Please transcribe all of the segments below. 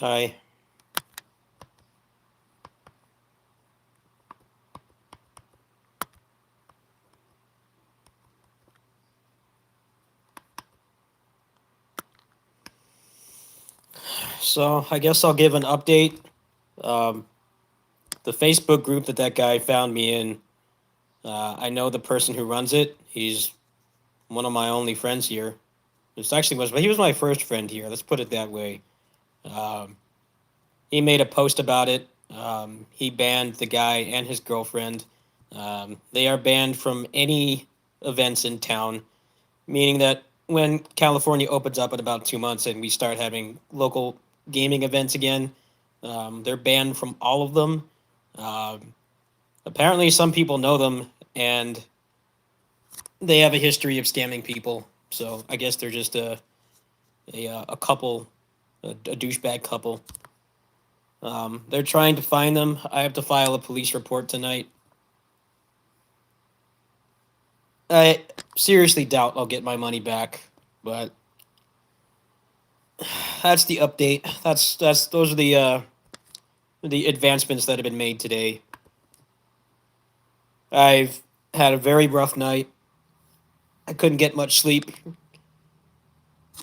Hi. So I guess I'll give an update. Um, the Facebook group that guy found me in, I know the person who runs it. He's one of my only friends here. It's actually was, but he was my first friend here. Let's put it that way. Um, he made a post about it. He banned the guy and his girlfriend. They are banned from any events in town, meaning that when California opens up in about 2 months and we start having local gaming events again, they're banned from all of them. Um, Apparently, some people know them and they have a history of scamming people. So I guess they're just a couple, a douchebag couple. They're trying to find them. I have to file a police report tonight. I seriously doubt I'll get my money back, but that's the update. That's those are the advancements that have been made today. I've had a very rough night. I couldn't get much sleep.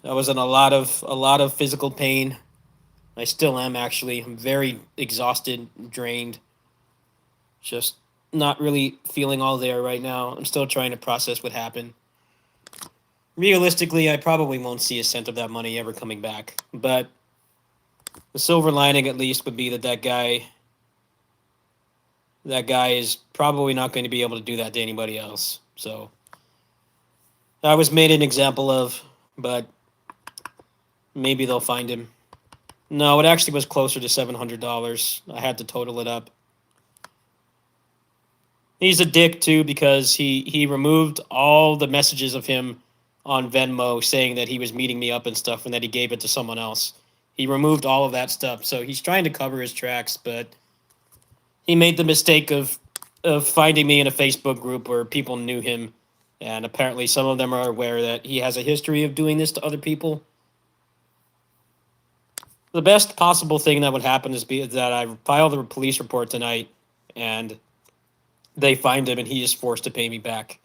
I was in a lot of physical pain. I still am actually. I'm very exhausted, drained. Just not really feeling all there right now. I'm still trying to process what happened. Realistically, I probably won't see a cent of that money ever coming back. But the silver lining, at least, would be that guy is probably not going to be able to do that to anybody else. So I was made an example of, but maybe they'll find him. No, it actually was closer to $700. I had to total it up. He's a dick too because he removed all the messages of him on Venmo saying that he was meeting me up and stuff and that he gave it to someone else. He removed all of that stuff. So he's trying to cover his tracks, but he made the mistake of finding me in a Facebook group where people knew him, and apparently some of them are aware that he has a history of doing this to other people. The best possible thing that would happen is that I file the police report tonight, and they find him, and he is forced to pay me back.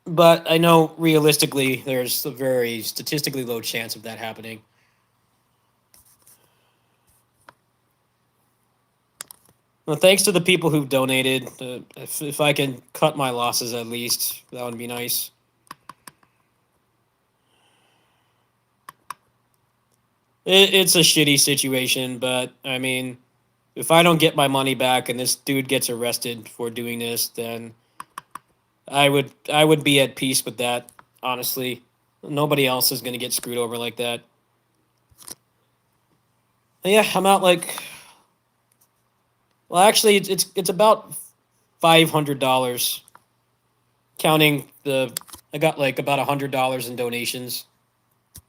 But I know realistically, there's a very statistically low chance of that happening. Well, thanks to the people who've donated. If I can cut my losses at least, that would be nice. It's a shitty situation, but I mean, if I don't get my money back and this dude gets arrested for doing this, then I would be at peace with that. Honestly, nobody else is gonna get screwed over like that. Yeah, I'm out like. Well, actually, it's about $500, counting the. I got like about $100 in donations,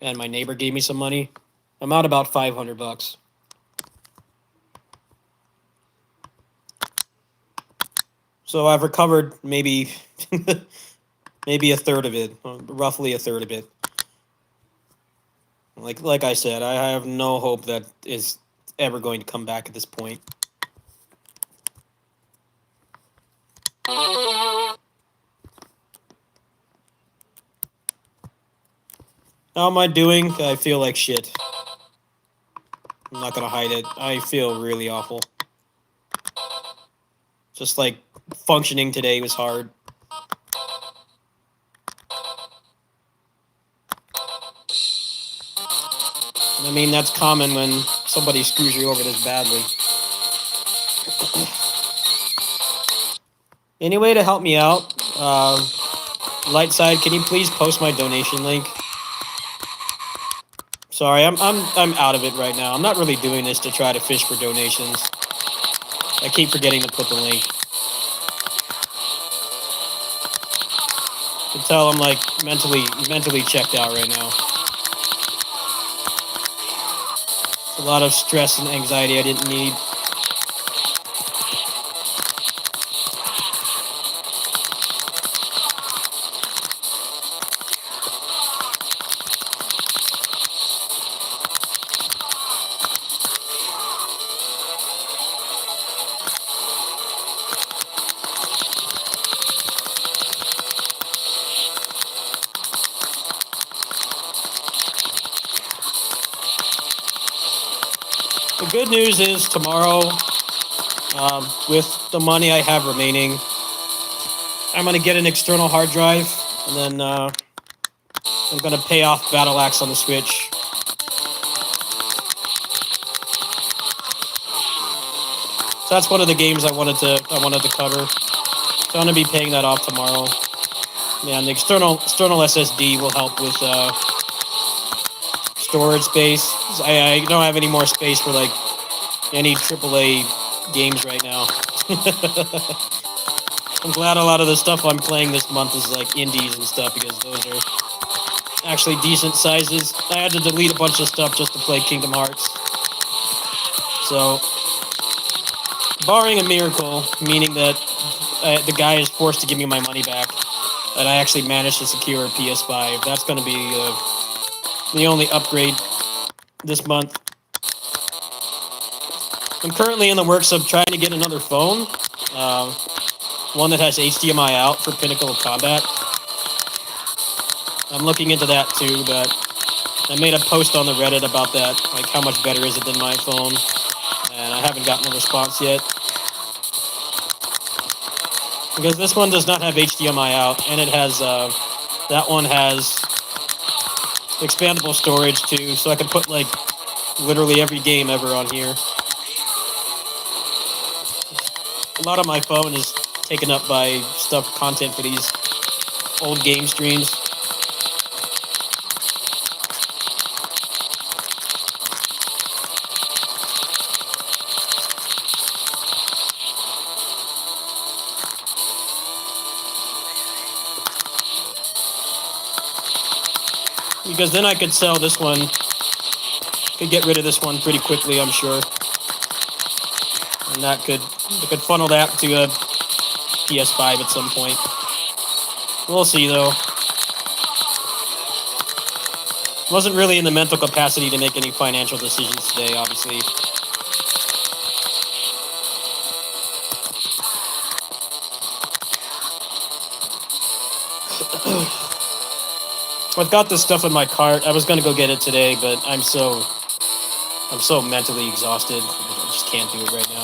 and my neighbor gave me some money. I'm out about $500. So I've recovered maybe maybe a third of it, roughly a third of it. Like I said, I have no hope that is ever going to come back at this point. How am I doing? I feel like shit. I'm not gonna hide it. I feel really awful. Just like functioning today was hard. I mean, that's common when somebody screws you over this badly. Any way to help me out? Lightside, can you please post my donation link? Sorry, I'm out of it right now. I'm not really doing this to try to fish for donations. I keep forgetting to put the link. You can tell I'm like mentally checked out right now. A lot of stress and anxiety I didn't need. The good news is tomorrow, with the money I have remaining, I'm gonna get an external hard drive, and then I'm gonna pay off Battle Axe on the Switch. So that's one of the games I wanted to cover. So I'm gonna be paying that off tomorrow. Yeah, and the external SSD will help with storage space. I don't have any more space for like any AAA games right now. I'm glad a lot of the stuff I'm playing this month is like indies and stuff, because those are actually decent sizes. I had to delete a bunch of stuff just to play Kingdom Hearts. So, barring a miracle, meaning that the guy is forced to give me my money back, and I actually managed to secure a PS5, that's going to be the only upgrade this month. I'm currently in the works of trying to get another phone, one that has HDMI out for Pinnacle of Combat. I'm looking into that too, but I made a post on the Reddit about that, like how much better is it than my phone, and I haven't gotten a response yet. Because this one does not have HDMI out, and it has, that one has expandable storage too, so I can put like literally every game ever on here. A lot of my phone is taken up by content for these old game streams. Because then I could sell this one, could get rid of this one pretty quickly, I'm sure. And that could funnel that to a PS5 at some point. We'll see, though. Wasn't really in the mental capacity to make any financial decisions today, obviously. I've got this stuff in my cart. I was gonna go get it today, but I'm so mentally exhausted. I just can't do it right now.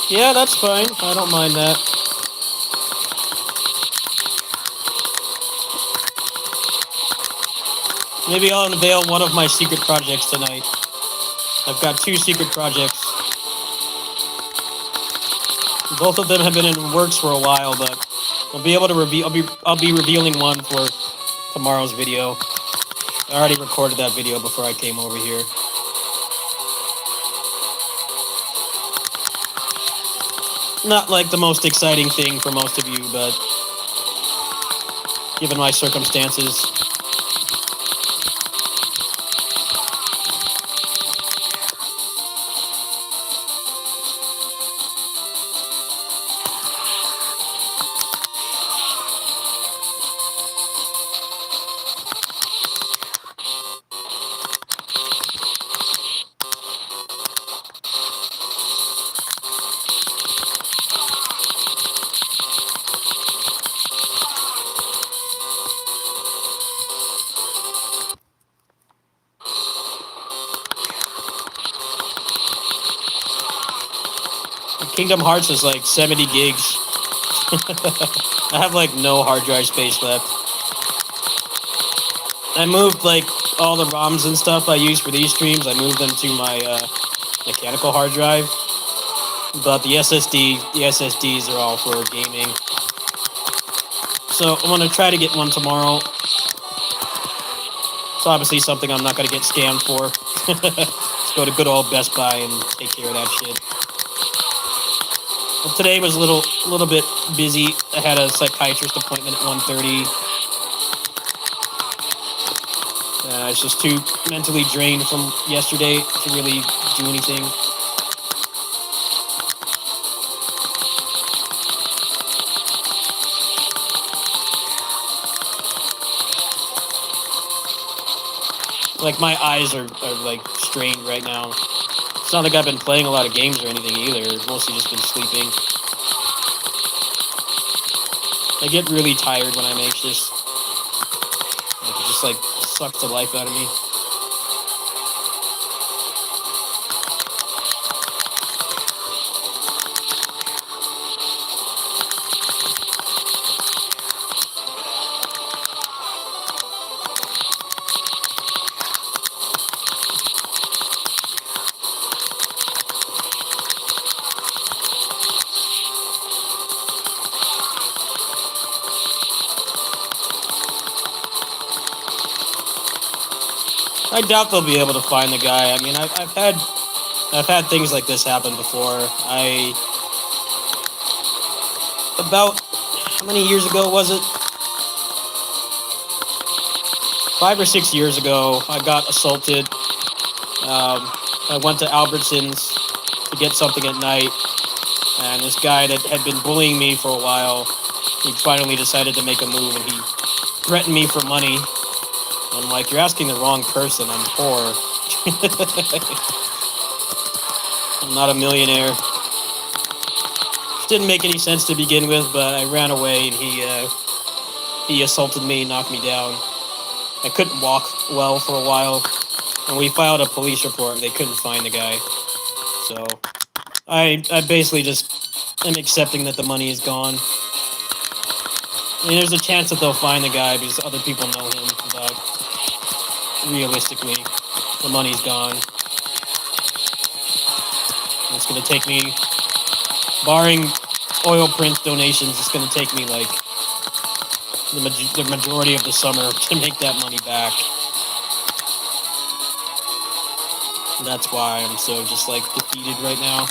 Yeah, that's fine. I don't mind that. Maybe I'll unveil one of my secret projects tonight. I've got 2 secret projects. Both of them have been in works for a while, but I'll be able to reveal. I'll be revealing one for tomorrow's video. I already recorded that video before I came over here. Not like the most exciting thing for most of you, but given my circumstances. Kingdom Hearts is like 70 gigs. I have like no hard drive space left. I moved like all the ROMs and stuff I use for these streams, I moved them to my mechanical hard drive. But the SSDs are all for gaming. So I'm gonna try to get one tomorrow. It's obviously something I'm not gonna get scammed for. Just go to good old Best Buy and take care of that shit. Well, today was a little bit busy. I had a psychiatrist appointment at 1:30. I was just too mentally drained from yesterday to really do anything. Like my eyes are like strained right now. not like I've been playing a lot of games or anything either. Mostly just been sleeping. I get really tired when I'm anxious. Like, it just, like, sucks the life out of me. I doubt they'll be able to find the guy. I mean, I've had things like this happen before. About how many years ago was it? 5 or 6 years ago, I got assaulted. I went to Albertsons to get something at night, and this guy that had been bullying me for a while, he finally decided to make a move, and he threatened me for money. I'm like, you're asking the wrong person. I'm poor. I'm not a millionaire. Didn't make any sense to begin with, but I ran away, and he assaulted me, knocked me down. I couldn't walk well for a while, and we filed a police report. They couldn't find the guy, so I basically just am accepting that the money is gone. I mean, there's a chance that they'll find the guy because other people know him, but realistically, the money's gone. It's gonna take me, barring oil prince donations, it's gonna take me like the majority of the summer to make that money back. And that's why I'm so just like defeated right now.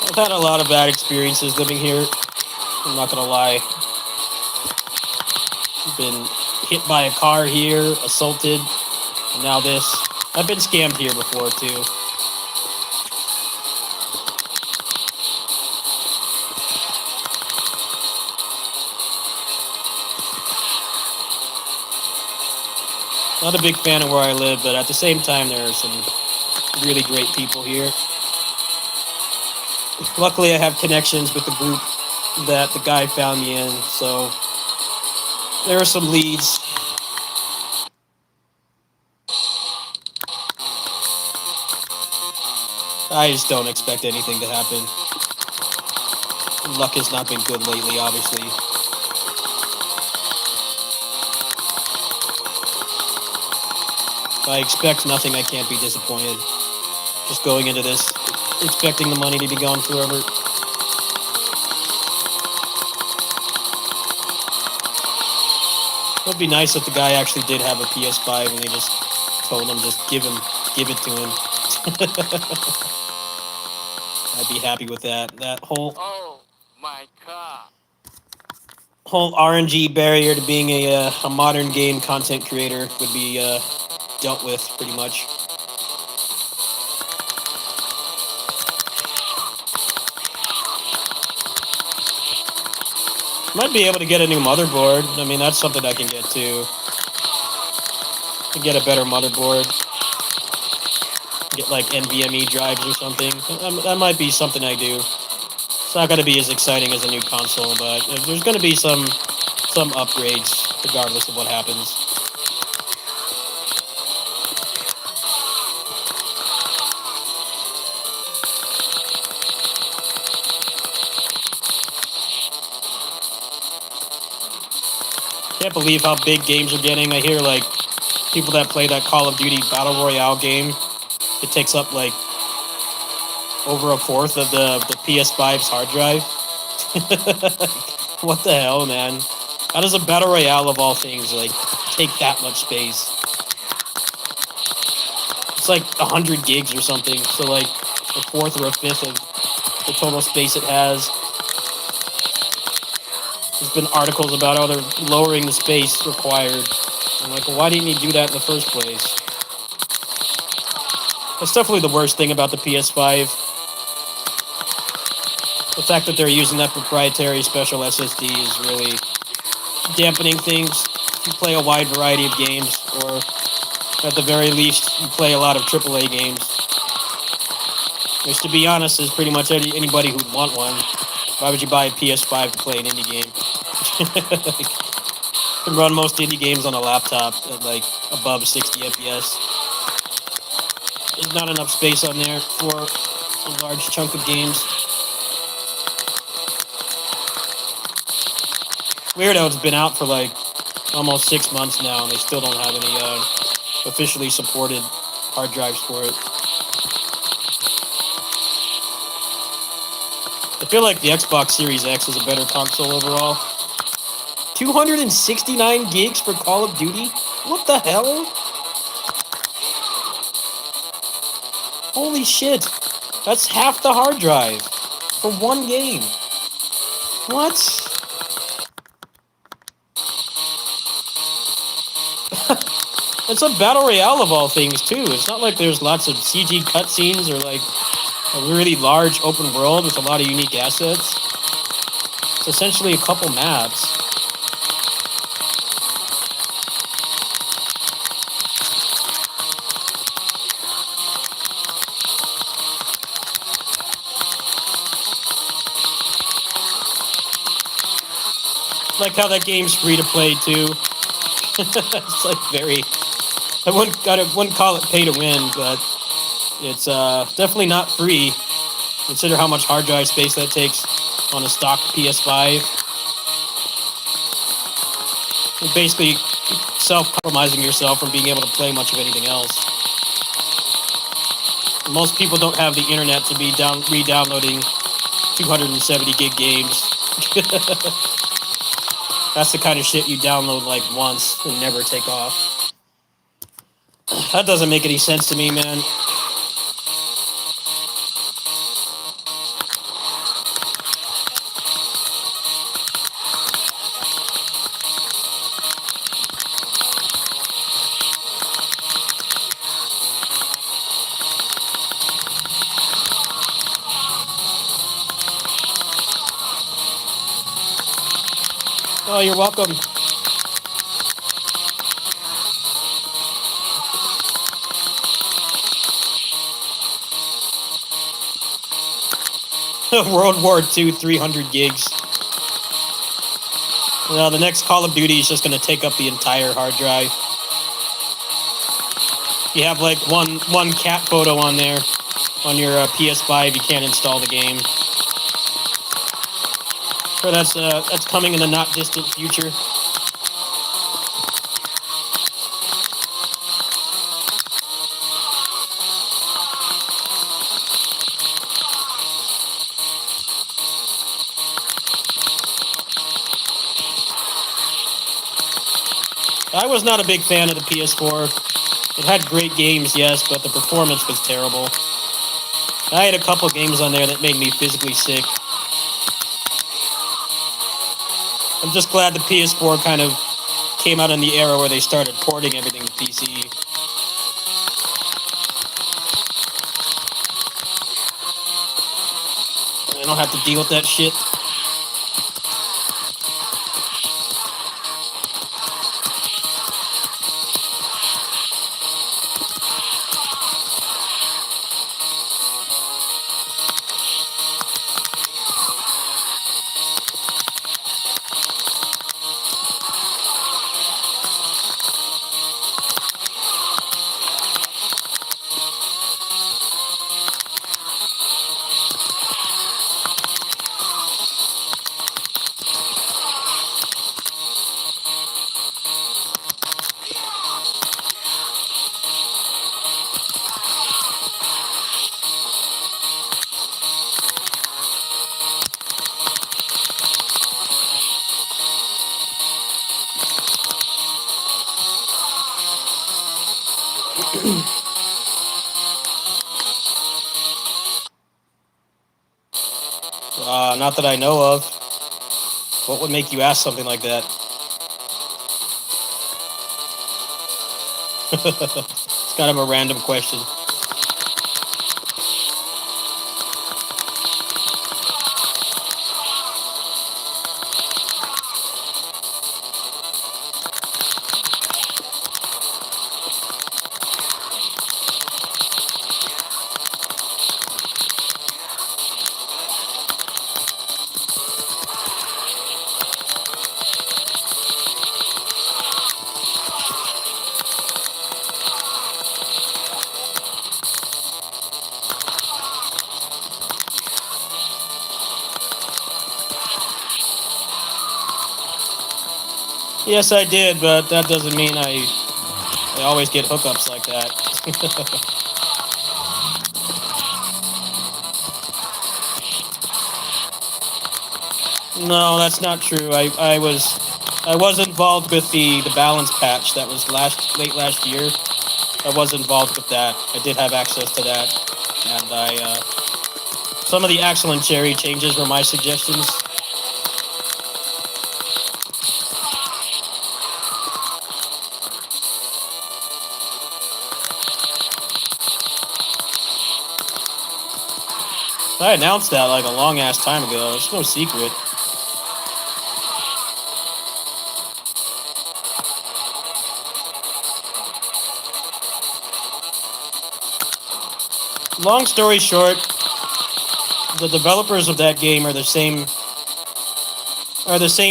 I've had a lot of bad experiences living here. I'm not gonna lie. I've been hit by a car here, assaulted, and now this. I've been scammed here before too. Not a big fan of where I live, but at the same time, there are some really great people here. Luckily, I have connections with the group that the guy found me in, so there are some leads. I just don't expect anything to happen. Luck has not been good lately, obviously. If I expect nothing, I can't be disappointed. Just going into this, expecting the money to be gone forever. It would be nice if the guy actually did have a PS5 and they just told him, just give it to him. I'd be happy with that. That whole whole RNG barrier to being a modern game content creator would be dealt with pretty much. Might be able to get a new motherboard. I mean, that's something I can get too. Get a better motherboard. Get like NVMe drives or something. That might be something I do. It's not going to be as exciting as a new console, but there's going to be some upgrades regardless of what happens. Can't believe how big games are getting. I hear like people that play that Call of Duty Battle Royale game, it takes up like over a fourth of the PS5's hard drive. What the hell, man? How does a Battle Royale of all things like take that much space? It's like 100 gigs or something, so like a fourth or a fifth of the total space it has. There's been articles about how they're lowering the space required. I'm like, well, why didn't you do that in the first place? That's definitely the worst thing about the PS5. The fact that they're using that proprietary special SSD is really dampening things. You play a wide variety of games, or at the very least, you play a lot of AAA games. Which, to be honest, is pretty much anybody who'd want one. Why would you buy a PS5 to play an indie game? You can run most indie games on a laptop at like above 60 FPS. There's not enough space on there for a large chunk of games. Weird how it's been out for like almost 6 months now, and they still don't have any officially supported hard drives for it. I feel like the Xbox Series X is a better console overall. 269 gigs for Call of Duty? What the hell? Holy shit. That's half the hard drive for one game. What? It's a battle royale of all things, too. It's not like there's lots of CG cutscenes or like a really large open world with a lot of unique assets. It's essentially a couple maps. Like how that game's free to play too. It's like very. I wouldn't call it pay to win, but it's definitely not free. Consider how much hard drive space that takes on a stock PS5. You're basically self-compromising yourself from being able to play much of anything else. Most people don't have the internet to be re-downloading 270 gig games. That's the kind of shit you download like once and never take off. That doesn't make any sense to me, man. Oh, you're welcome. World War II, 300 gigs. Well, the next Call of Duty is just going to take up the entire hard drive. You have like one cat photo on there on your PS5. You can't install the game. Or that's coming in the not distant future. I was not a big fan of the PS4. It had great games, yes, but the performance was terrible. I had a couple games on there that made me physically sick. I'm just glad the PS4 kind of came out in the era where they started porting everything to PC. I don't have to deal with that shit. Not that I know of. What would make you ask something like that? It's kind of a random question. Yes, I did, but that doesn't mean I always get hookups like that. No, that's not true. I was involved with the balance patch that was late last year. I was involved with that. I did have access to that, and some of the excellent cherry changes were my suggestions. I announced that like a long ass time ago. It's no secret. Long story short, the developers of that game are the same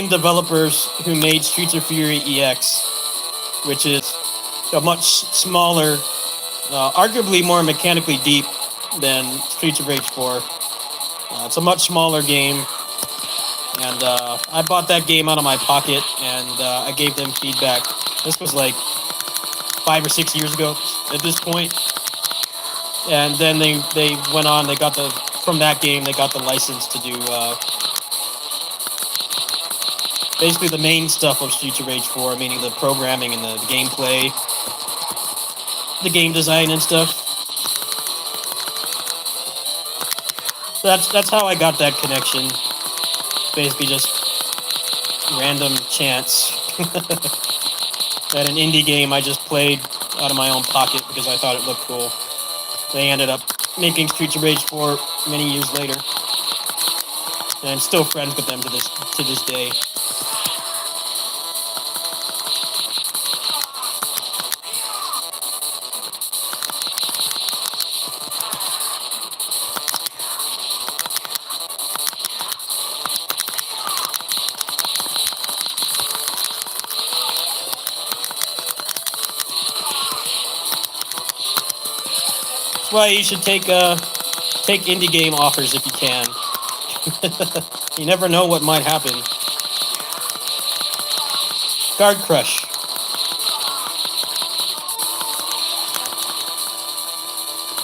developers who made Streets of Fury EX, which is a much smaller, arguably more mechanically deep than Streets of Rage 4. It's a much smaller game, and I bought that game out of my pocket, and I gave them feedback. This was like 5 or 6 years ago at this point, and then they went on. They got from that game they got the license to do basically the main stuff of Streets of Rage 4, meaning the programming and the gameplay, the game design and stuff. So that's how I got that connection. Basically just random chance. At an indie game I just played out of my own pocket because I thought it looked cool. They ended up making Streets of Rage 4 many years later. And I'm still friends with them to this day. That's why you should take indie game offers if you can. You never know what might happen. Guard Crush.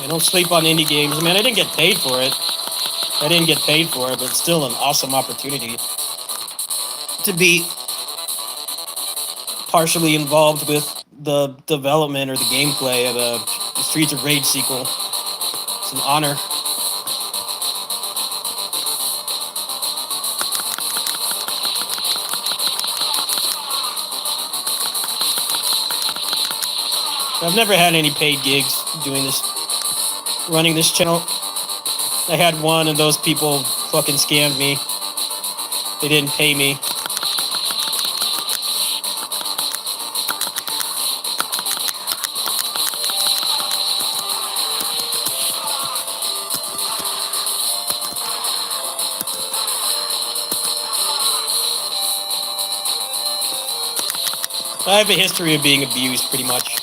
I don't sleep on indie games. Man, I didn't get paid for it. But it's still an awesome opportunity to be partially involved with the development or the gameplay of a Streets of Rage sequel. It's an honor. I've never had any paid gigs running this channel. I had one, and those people fucking scammed me. They didn't pay me. I have a history of being abused, pretty much,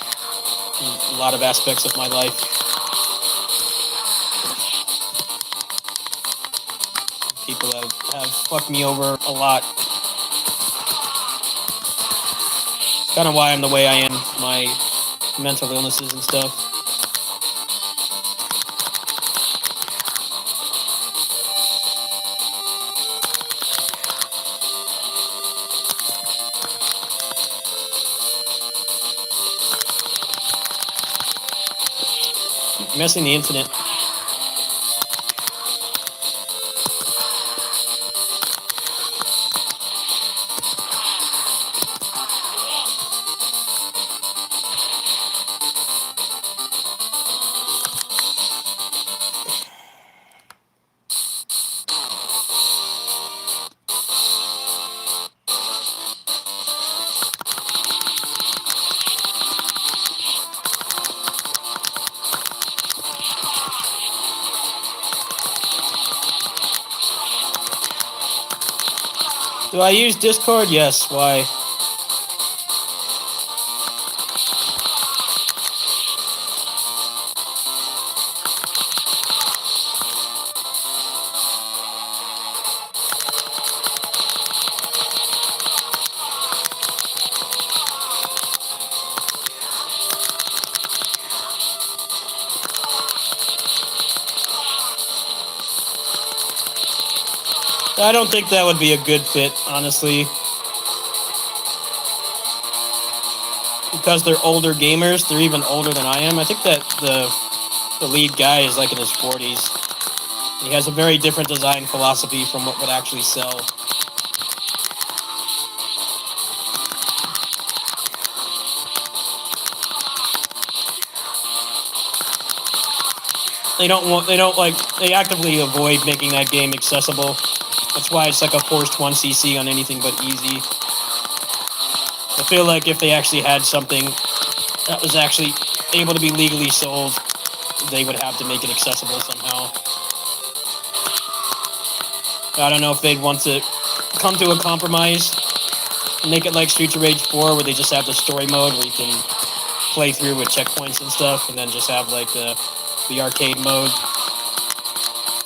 in a lot of aspects of my life. People have fucked me over a lot. Kind of why I'm the way I am, my mental illnesses and stuff. Messing the internet. Do I use Discord? Yes. Why? I don't think that would be a good fit, honestly. Because they're older gamers, they're even older than I am. I think that the lead guy is like in his 40s. He has a very different design philosophy from what would actually sell. They actively avoid making that game accessible. That's why it's like a forced 1cc on anything but easy. I feel like if they actually had something that was actually able to be legally sold, they would have to make it accessible somehow. I don't know if they'd want to come to a compromise and make it like Streets of Rage 4, where they just have the story mode where you can play through with checkpoints and stuff, and then just have like the arcade mode.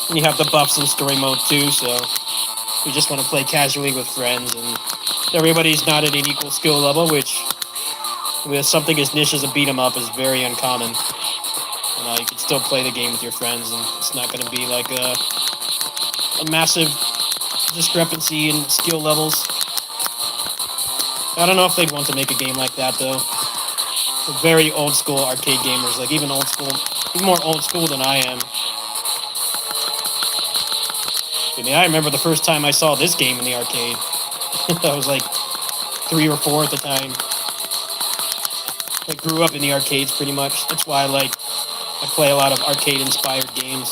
And you have the buffs and story mode too, so you just want to play casually with friends, and everybody's not at an equal skill level, which with something as niche as a beat 'em up is very uncommon. You can still play the game with your friends, and it's not going to be like a massive discrepancy in skill levels. I don't know if they'd want to make a game like that, though. They're very old school arcade gamers, like even more old school than I am. I mean, I remember the first time I saw this game in the arcade. I was like 3 or 4 at the time. I grew up in the arcades pretty much. That's why I play a lot of arcade-inspired games.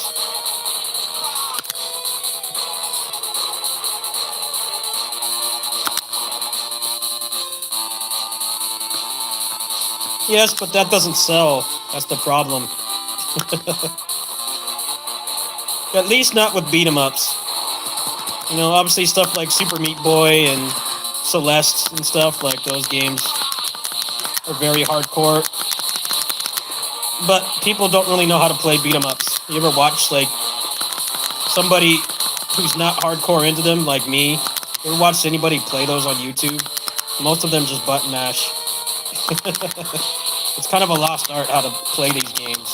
Yes, but that doesn't sell. That's the problem. At least not with beat 'em ups. Obviously stuff like Super Meat Boy and Celeste and stuff, like those games are very hardcore. But people don't really know how to play beat 'em ups. You ever watch somebody who's not hardcore into them, like me? You ever watched anybody play those on YouTube? Most of them just button mash. It's kind of a lost art how to play these games.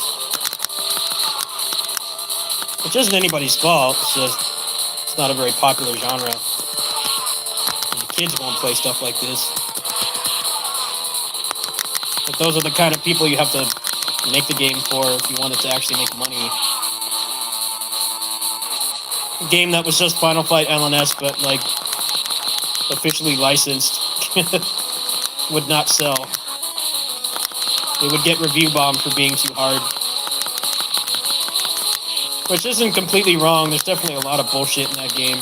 Which isn't anybody's fault, it's just it's not a very popular genre. And the kids won't play stuff like this. But those are the kind of people you have to make the game for if you want it to actually make money. A game that was just Final Fight LNS, but officially licensed, would not sell. It would get review bombed for being too hard. Which isn't completely wrong. There's definitely a lot of bullshit in that game.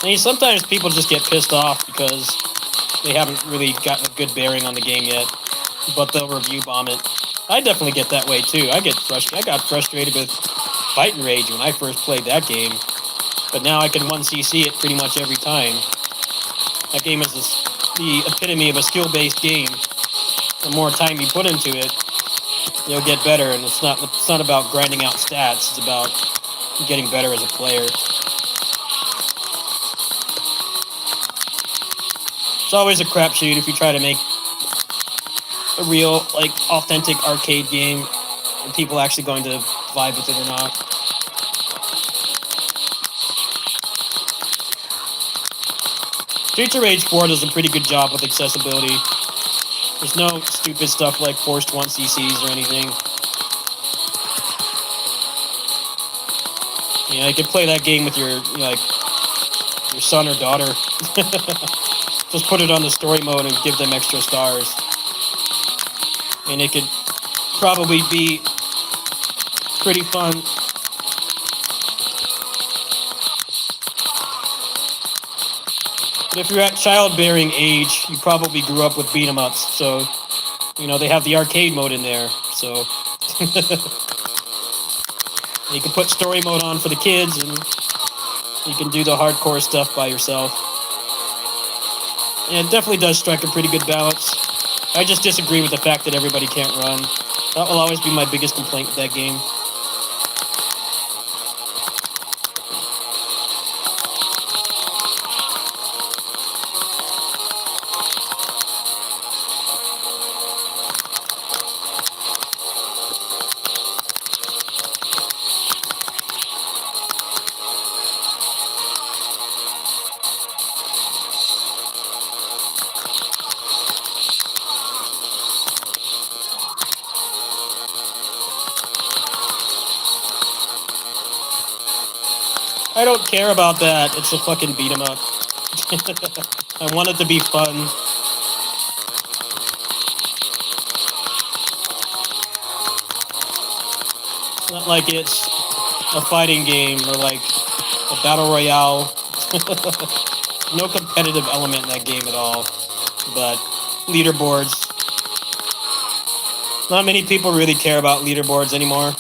I mean, sometimes people just get pissed off because they haven't really gotten a good bearing on the game yet, but they'll review bomb it. I definitely get that way too. I got frustrated with Fight and Rage when I first played that game, but now I can 1cc it pretty much every time. That game is the epitome of a skill-based game. The more time you put into it, you'll get better, and it's not about grinding out stats. It's about getting better as a player. It's always a crapshoot if you try to make a real, authentic arcade game, and people actually going to vibe with it or not. Streets of Rage 4 does a pretty good job with accessibility. There's no stupid stuff like forced 1cc's or anything. You can play that game with your son or daughter. Just put it on the story mode and give them extra stars. And it could probably be pretty fun. But if you're at childbearing age, you probably grew up with beat 'em ups, so they have the arcade mode in there. So You can put story mode on for the kids, and you can do the hardcore stuff by yourself. And it definitely does strike a pretty good balance. I just disagree with the fact that everybody can't run. That will always be my biggest complaint with that game. I don't care about that. It's a fucking beat 'em up. I want it to be fun. It's not like it's a fighting game or like a battle royale. No competitive element in that game at all. But leaderboards. Not many people really care about leaderboards anymore.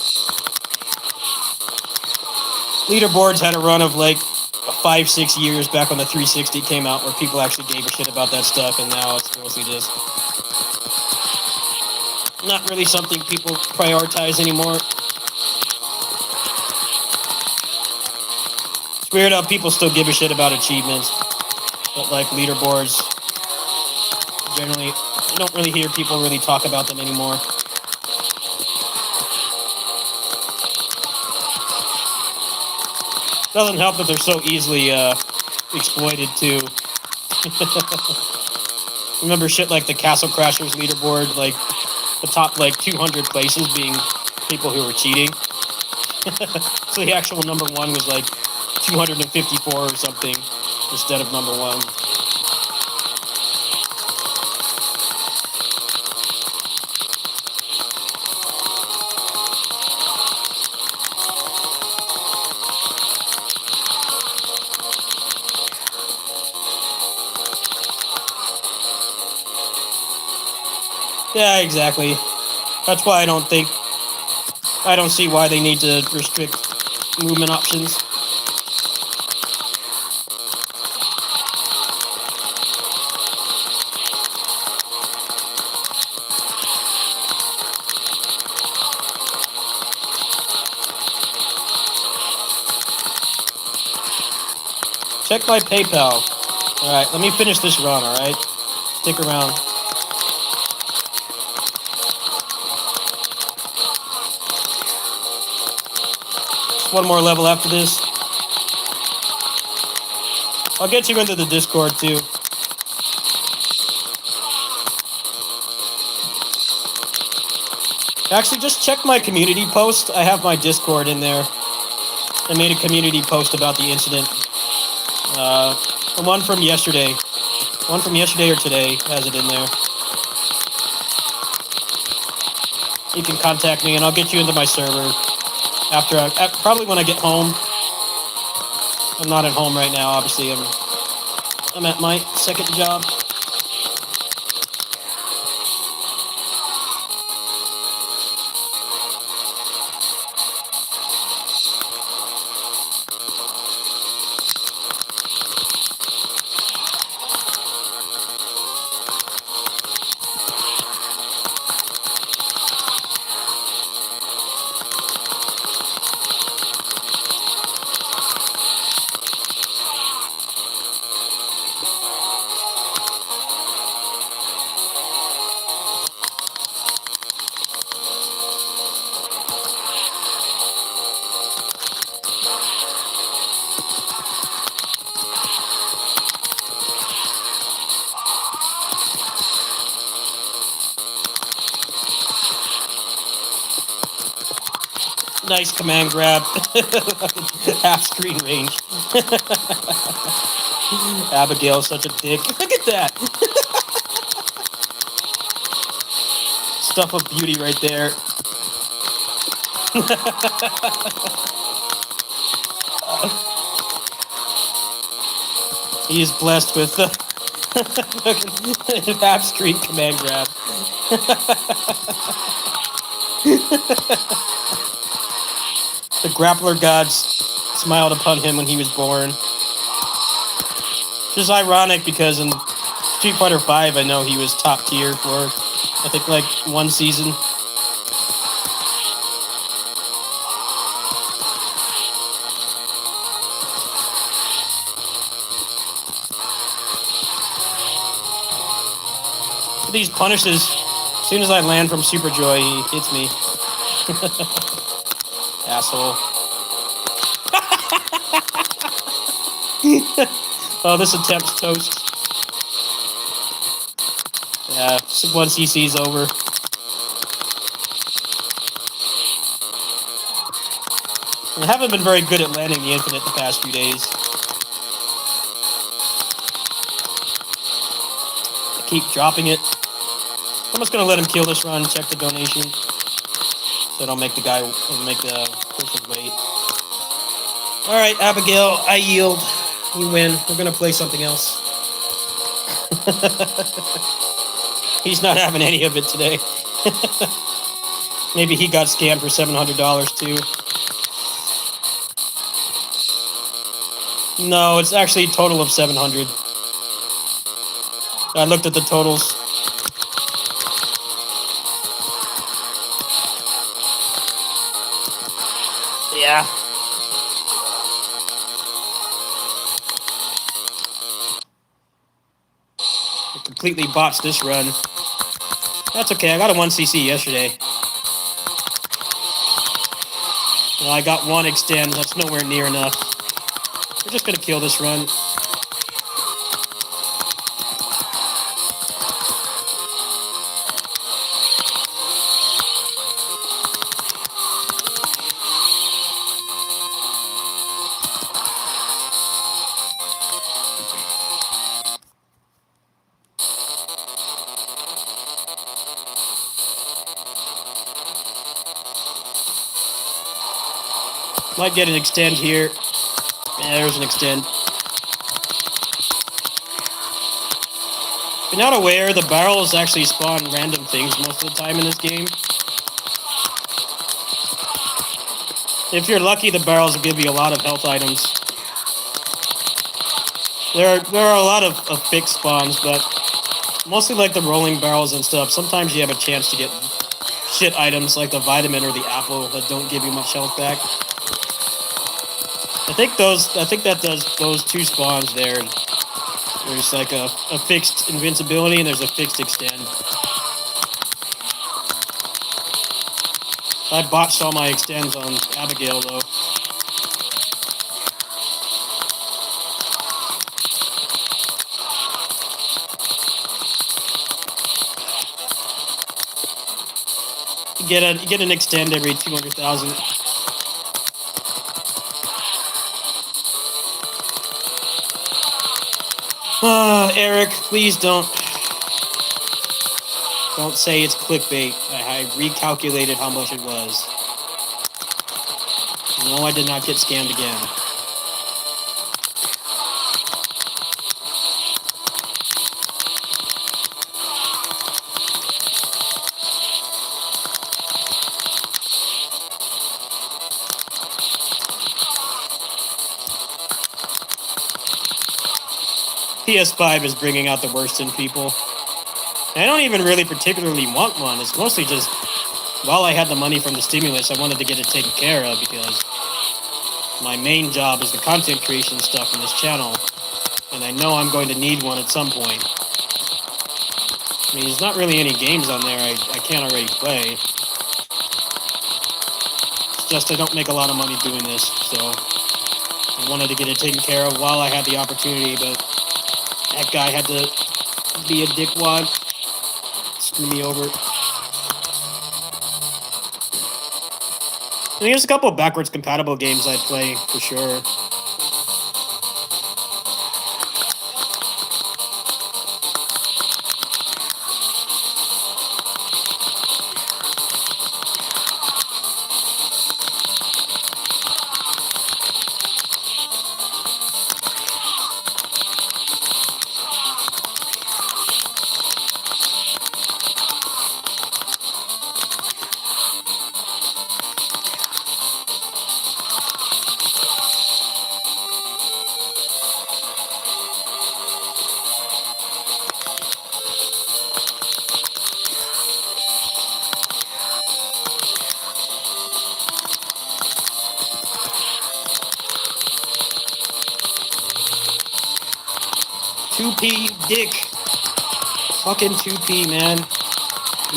Leaderboards had a run of like 5-6 years back when the 360 came out where people actually gave a shit about that stuff, and now it's mostly just not really something people prioritize anymore. It's weird how people still give a shit about achievements, but like leaderboards, generally, I don't really hear people really talk about them anymore. Doesn't help that they're so easily exploited too. Remember shit like the Castle Crashers leaderboard, like the top like 200 places being people who were cheating. So the actual number one was like 254 or something instead of number one. Yeah, exactly. That's why I don't see why they need to restrict movement options. Check my PayPal. Alright, let me finish this run, alright? Stick around. One more level after this. I'll get you into the Discord too. Actually, just check my community post. I have my Discord in there. I made a community post about the incident. The one from yesterday. One from yesterday or today has it in there. You can contact me and I'll get you into my server. Probably when I get home. I'm not at home right now, obviously. I'm at my second job. Nice command grab. Half screen range. Abigail's such a dick. Look at that. Stuff of beauty right there. He is blessed with half screen command grab. The grappler gods smiled upon him when he was born. Which is ironic because in Street Fighter V, I know he was top tier for, I think, like, one season. These punishes, as soon as I land from Super Joy, he hits me. Asshole. Oh, this attempt's toast. Yeah, 1 CC's over. I haven't been very good at landing the infinite the past few days. I keep dropping it. I'm just gonna let him kill this run, check the donation. So I don't make the person wait. Alright, Abigail, I yield. You win. We're gonna play something else. He's not having any of it today. Maybe he got scammed for $700 too. No, it's actually a total of 700. I looked at the totals. Yeah. I completely botched this run. That's okay, I got a 1 CC yesterday. Well, I got 1 extend, that's nowhere near enough. We're just gonna kill this run. Might get an extend here. Yeah, there's an extend. If you're not aware, the barrels actually spawn random things most of the time in this game. If you're lucky, the barrels will give you a lot of health items. There are a lot of fixed spawns, but mostly like the rolling barrels and stuff. Sometimes you have a chance to get shit items like the vitamin or the apple that don't give you much health back. I think that does those 2 spawns there. There's like a fixed invincibility and there's a fixed extend. I botched all my extends on Abigail though. You get an extend every 200,000. Eric, please don't say it's clickbait. I recalculated how much it was. No, I did not get scammed again. PS5 is bringing out the worst in people. And I don't even really particularly want one. It's mostly just, while I had the money from the stimulus, I wanted to get it taken care of because my main job is the content creation stuff on this channel. And I know I'm going to need one at some point. I mean, there's not really any games on there I can't already play. It's just I don't make a lot of money doing this, so I wanted to get it taken care of while I had the opportunity, but that guy had to be a dickwad. Screw me over. And there's a couple of backwards compatible games I'd play, for sure. 2P, dick. Fucking 2P, man.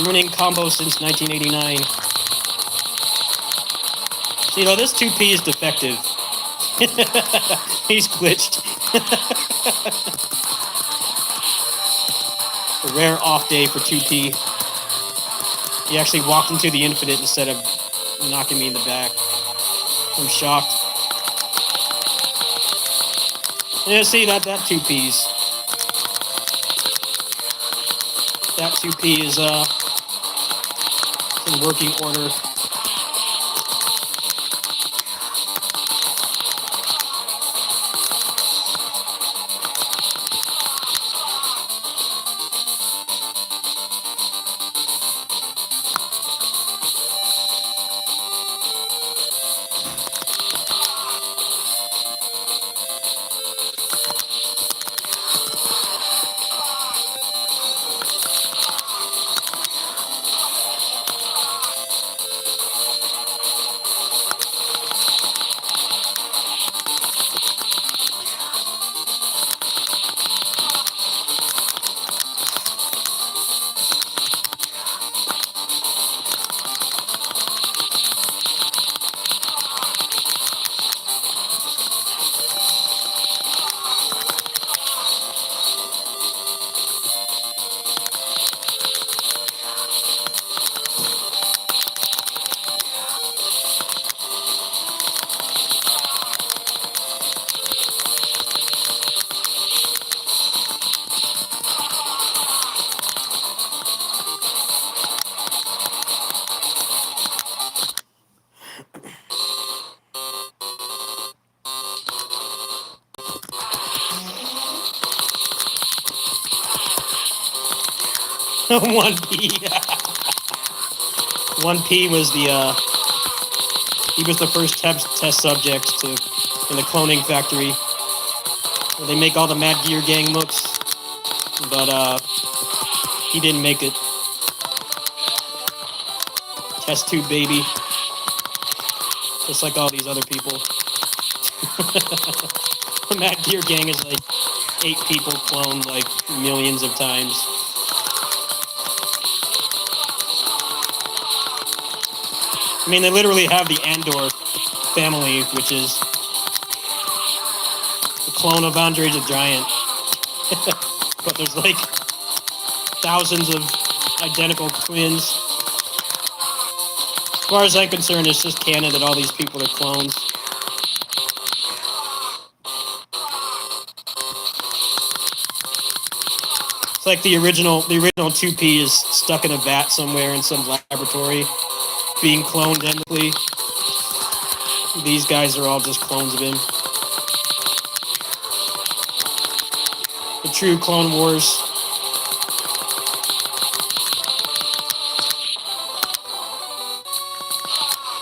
Running combo since 1989. So, you know, this 2P is defective. He's glitched. A rare off day for 2P. He actually walked into the infinite instead of knocking me in the back. I'm shocked. Yeah, see, that 2P's. That 2P is in working order. One P. 1P was he was the first test subject in the cloning factory. Where they make all the Mad Gear Gang looks, but he didn't make it. Test tube baby, just like all these other people. The Mad Gear Gang is like 8 people cloned like millions of times. I mean, they literally have the Andor family, which is the clone of Andre the Giant. But there's like thousands of identical twins. As far as I'm concerned, it's just canon that all these people are clones. It's like the original 2P is stuck in a vat somewhere in some laboratory, being cloned endlessly. These guys are all just clones of him. The true Clone Wars.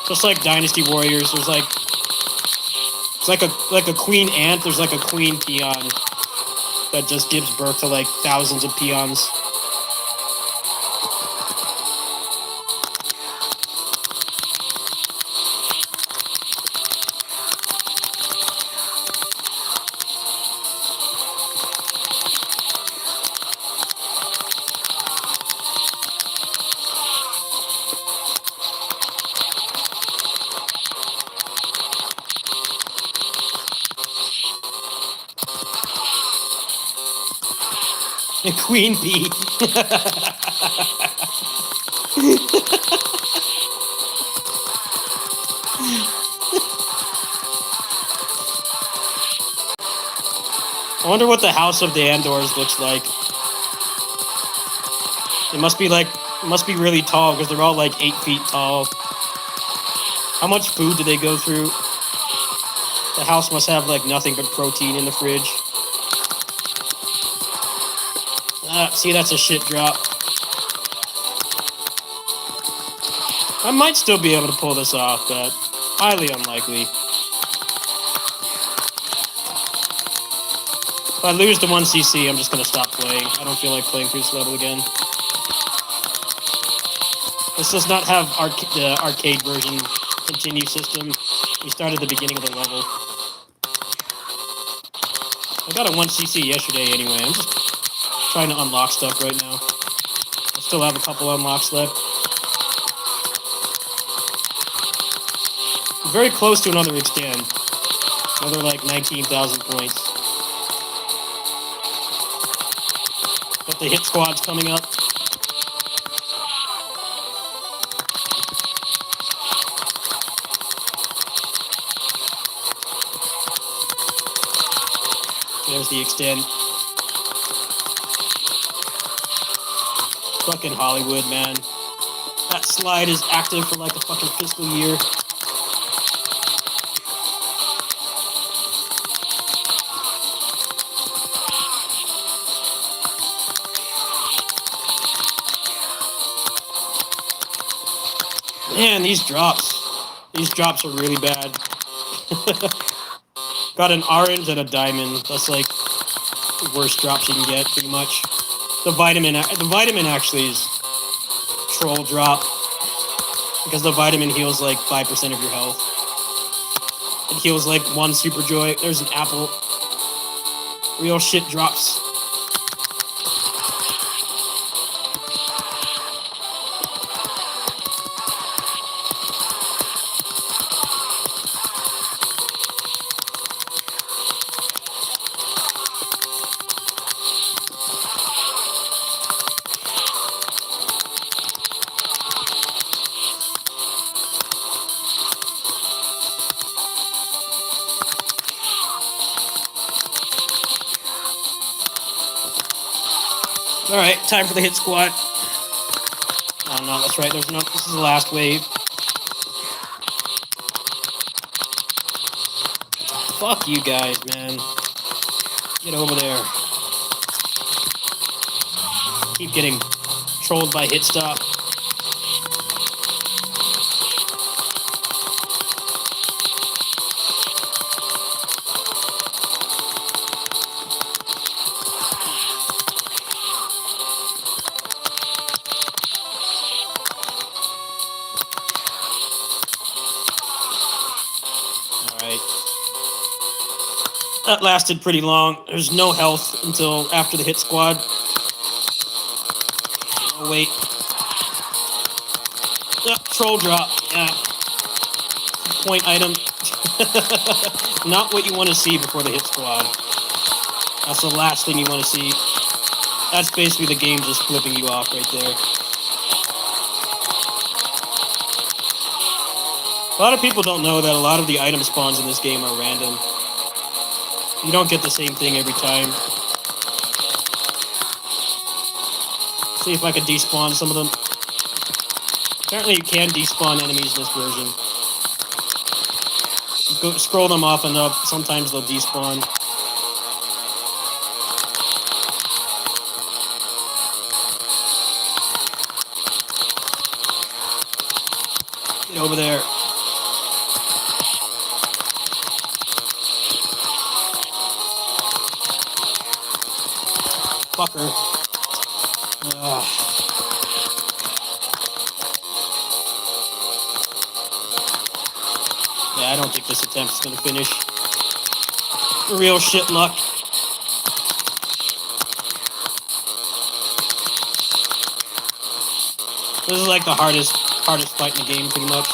Just like Dynasty Warriors, there's like it's like a queen ant. There's like a queen peon that just gives birth to like thousands of peons. A queen bee. I wonder what the House of the Andors looks like. It must be really tall because they're all like 8 feet tall. How much food do they go through? The house must have like nothing but protein in the fridge. See, that's a shit drop. I might still be able to pull this off, but highly unlikely. If I lose to 1cc, I'm just going to stop playing. I don't feel like playing through this level again. This does not have the arcade version continue system. We start at the beginning of the level. I got a 1cc yesterday anyway. I'm just trying to unlock stuff right now. I still have a couple unlocks left. I'm very close to another extend. Another like 19,000 points. But the hit squad's coming up. There's the extend. Fucking Hollywood, man. That slide is active for like a fucking fiscal year. Man, these drops are really bad. Got an orange and a diamond. That's like the worst drops you can get, pretty much. The vitamin actually is troll drop, because the vitamin heals like 5% of your health. It heals like 1 super joy. There's an apple. Real shit drops. Alright, time for the hit squad. Oh no, that's right, this is the last wave. Fuck you guys, man. Get over there. Keep getting trolled by hit stop. That lasted pretty long. There's no health until after the hit squad. Oh, wait. Troll drop. Yeah. Point item. Not what you want to see before the hit squad. That's the last thing you want to see. That's basically the game just flipping you off right there. A lot of people don't know that a lot of the item spawns in this game are random. You don't get the same thing every time. See if I can despawn some of them. Apparently you can despawn enemies in this version. You scroll them off and up, sometimes they'll despawn. Get over there. Fucker. Yeah, I don't think this attempt is going to finish. Real shit luck. This is like the hardest fight in the game, pretty much.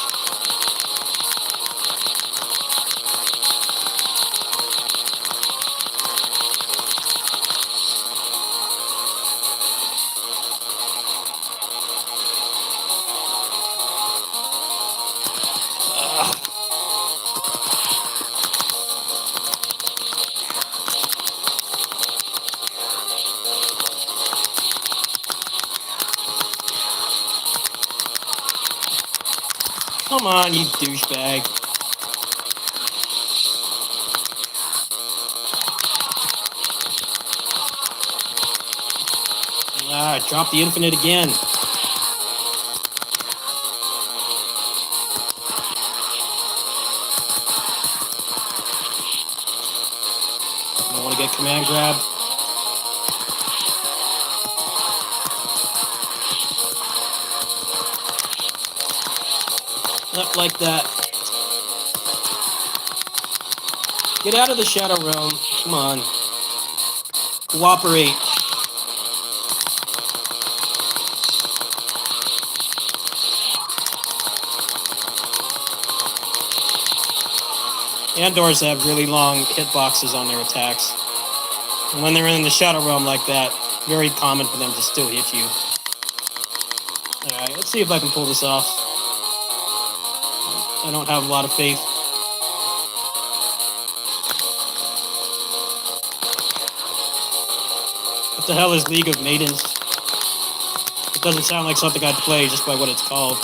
Come on, you douchebag. I dropped the infinite again. I want to get command grab. Not like that. Get out of the shadow realm. Come on. Cooperate. Andors have really long hitboxes on their attacks. And when they're in the Shadow Realm like that, very common for them to still hit you. Alright, let's see if I can pull this off. I don't have a lot of faith. What the hell is League of Maidens? It doesn't sound like something I'd play just by what it's called.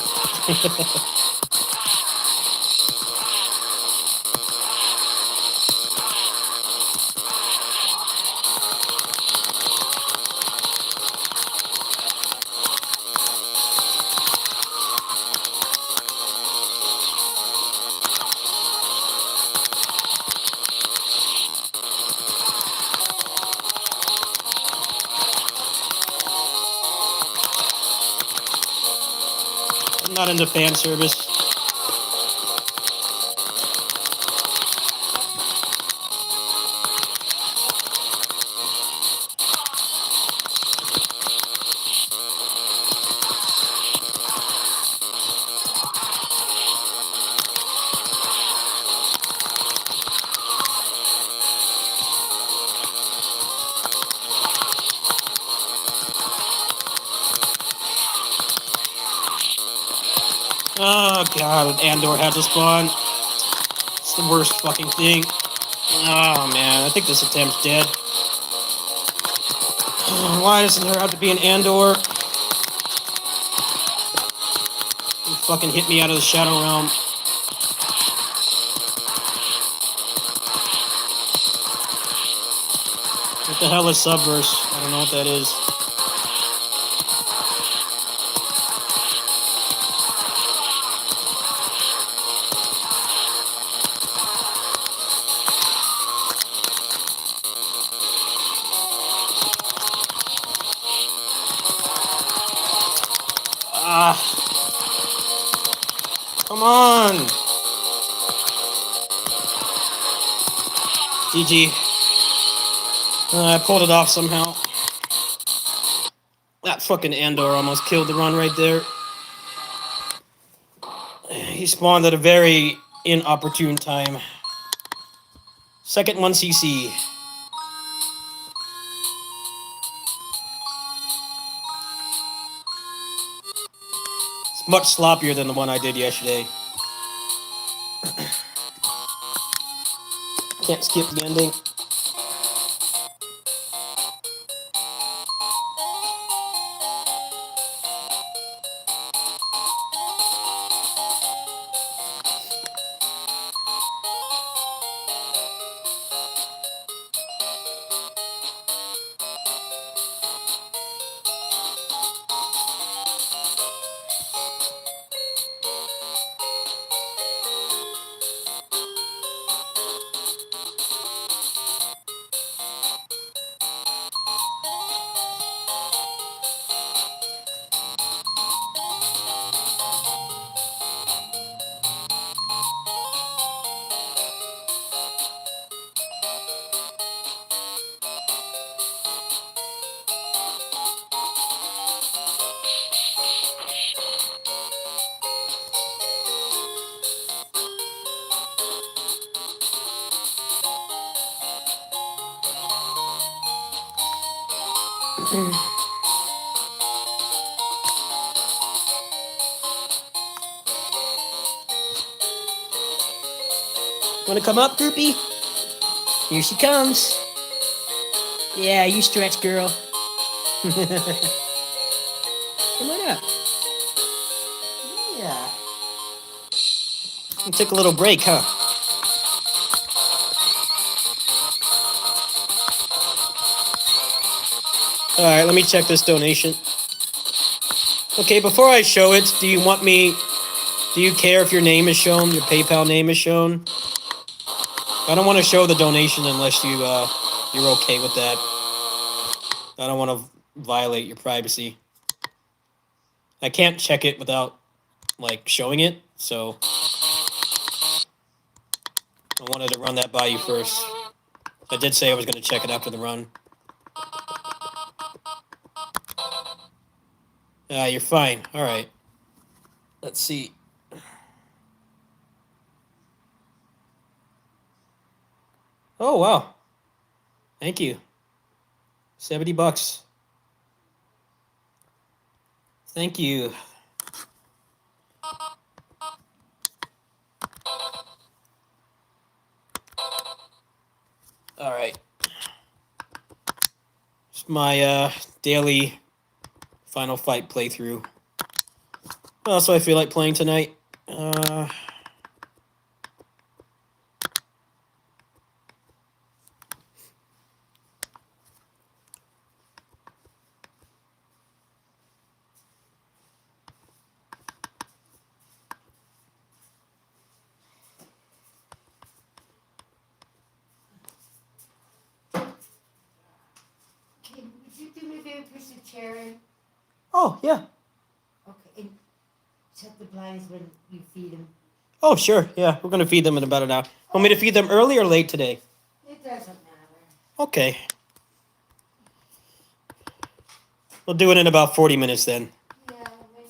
I'm not into fan service. Oh god, Andor had to spawn. It's the worst fucking thing. Oh man, I think this attempt's dead. Why doesn't there have to be an Andor? You fucking hit me out of the Shadow Realm. What the hell is Subverse? I don't know what that is. Ah. Come on. GG. I pulled it off somehow. That fucking Andor almost killed the run right there. He spawned at a very inopportune time. Second 1cc. It's much sloppier than the one I did yesterday. Can't skip the ending. Wanna come up, groupie? Here she comes. Yeah, you stretch, girl. Come on up. Yeah. You took a little break, huh? Alright, let me check this donation. Okay, before I show it, do you care if your name is shown, your PayPal name is shown? I don't want to show the donation unless you're okay with that. I don't want to violate your privacy. I can't check it without, showing it, so I wanted to run that by you first. I did say I was going to check it after the run. You're fine. All right. Let's see. Oh wow. Thank you. $70. Thank you. All right. It's my daily Final Fight playthrough. What else do I feel like playing tonight? Would you do me a favor, push the chair in? Oh yeah. Okay, and shut the blinds when you feed them. Oh sure. Yeah, we're gonna feed them in about an hour. Want me to feed them early or late today? It doesn't matter. Okay. We'll do it in about 40 minutes then. Yeah, I mean,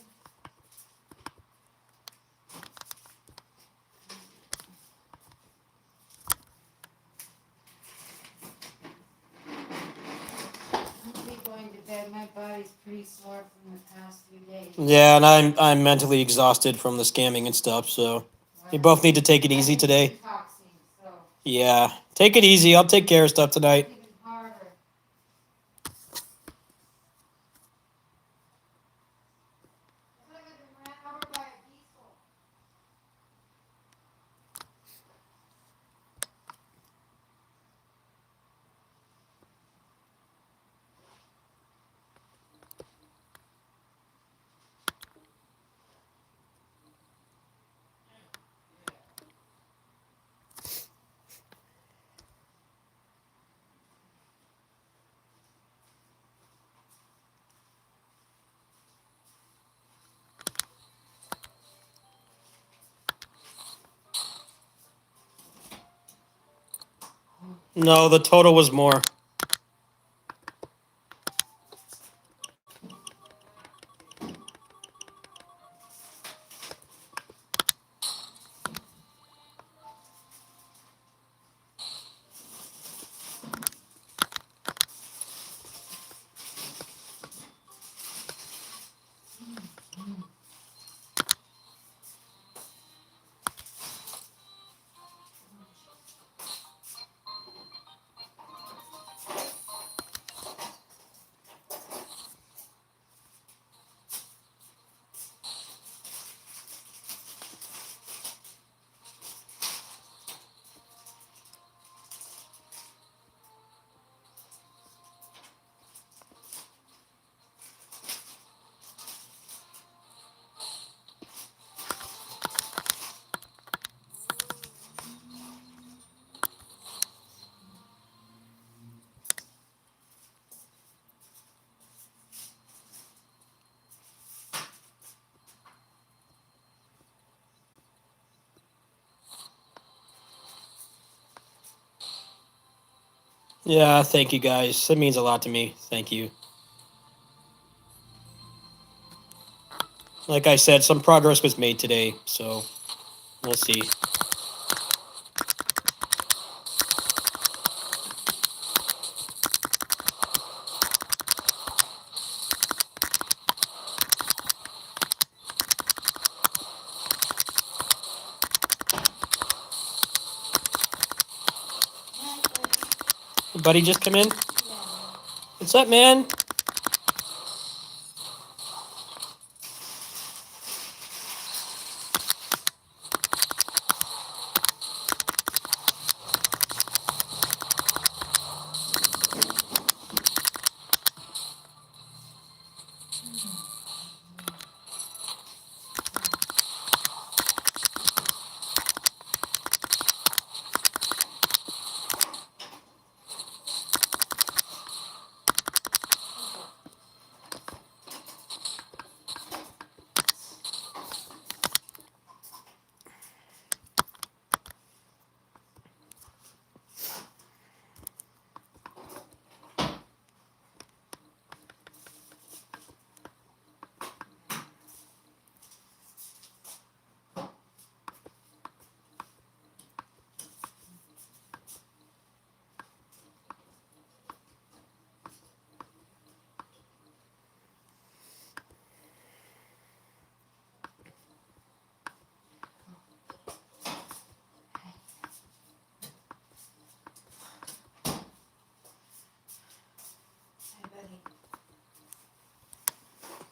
I'll be going to bed. My body's pretty sore from the past few days. Yeah, and I'm mentally exhausted from the scamming and stuff, so we both need to take it easy today. Detoxing, so Yeah. Take it easy. I'll take care of stuff tonight. even harder. Look at him, ran over by a diesel. No, the total was more. Yeah, thank you guys. It means a lot to me. Thank you. Like I said, some progress was made today, so we'll see. Buddy, just come in. What's up, man?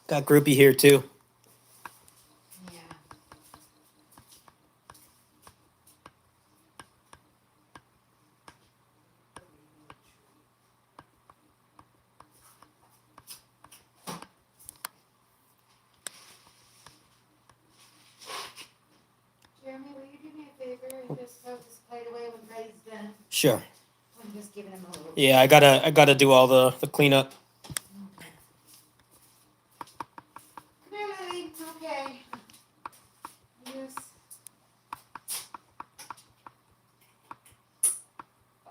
Got Groupie here too. Yeah. Jeremy, will you do me a favor and just throw this plate away when Brady's done? Sure. I'm just giving him a little. Yeah, I gotta do all the cleanup. Okay. Come here, Lily. Okay. Yes.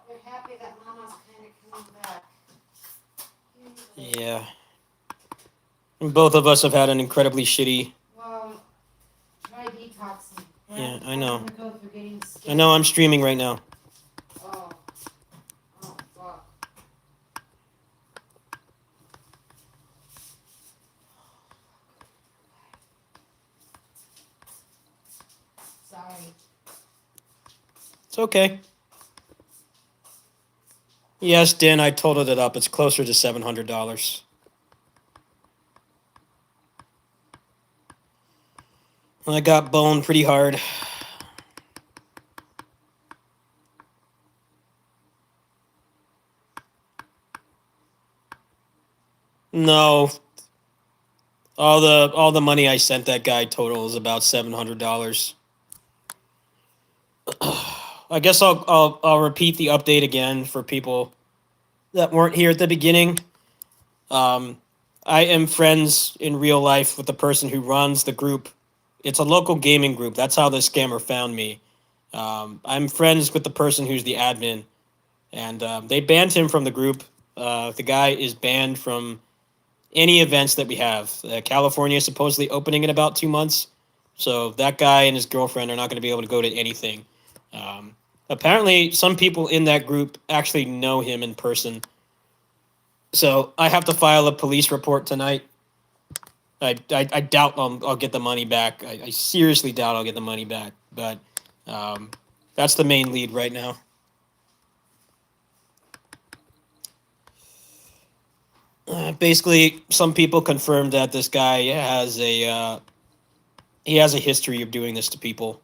They're happy that Mama's kind of coming back. Yeah. Both of us have had an incredibly shitty. Well, try detoxing. Right? Yeah, I know. I'm gonna go through getting skin. I know I'm streaming right now. Oh. Oh, fuck. Sorry. It's okay. Yes, Dan, I totaled it up. It's closer to $700. I got boned pretty hard. No, all the money I sent that guy total is about $700. I guess I'll repeat the update again for people that weren't here at the beginning. Um, I am friends in real life with the person who runs the group. It's a local gaming group. That's how the scammer found me. I'm friends with the person who's the admin, and they banned him from the group. The guy is banned from any events that we have. California is supposedly opening in about 2 months, so that guy and his girlfriend are not going to be able to go to anything. Apparently, some people in that group actually know him in person. So I have to file a police report tonight. I doubt I'll get the money back. I seriously doubt I'll get the money back. But that's the main lead right now. Basically, some people confirmed that this guy has he has a history of doing this to people.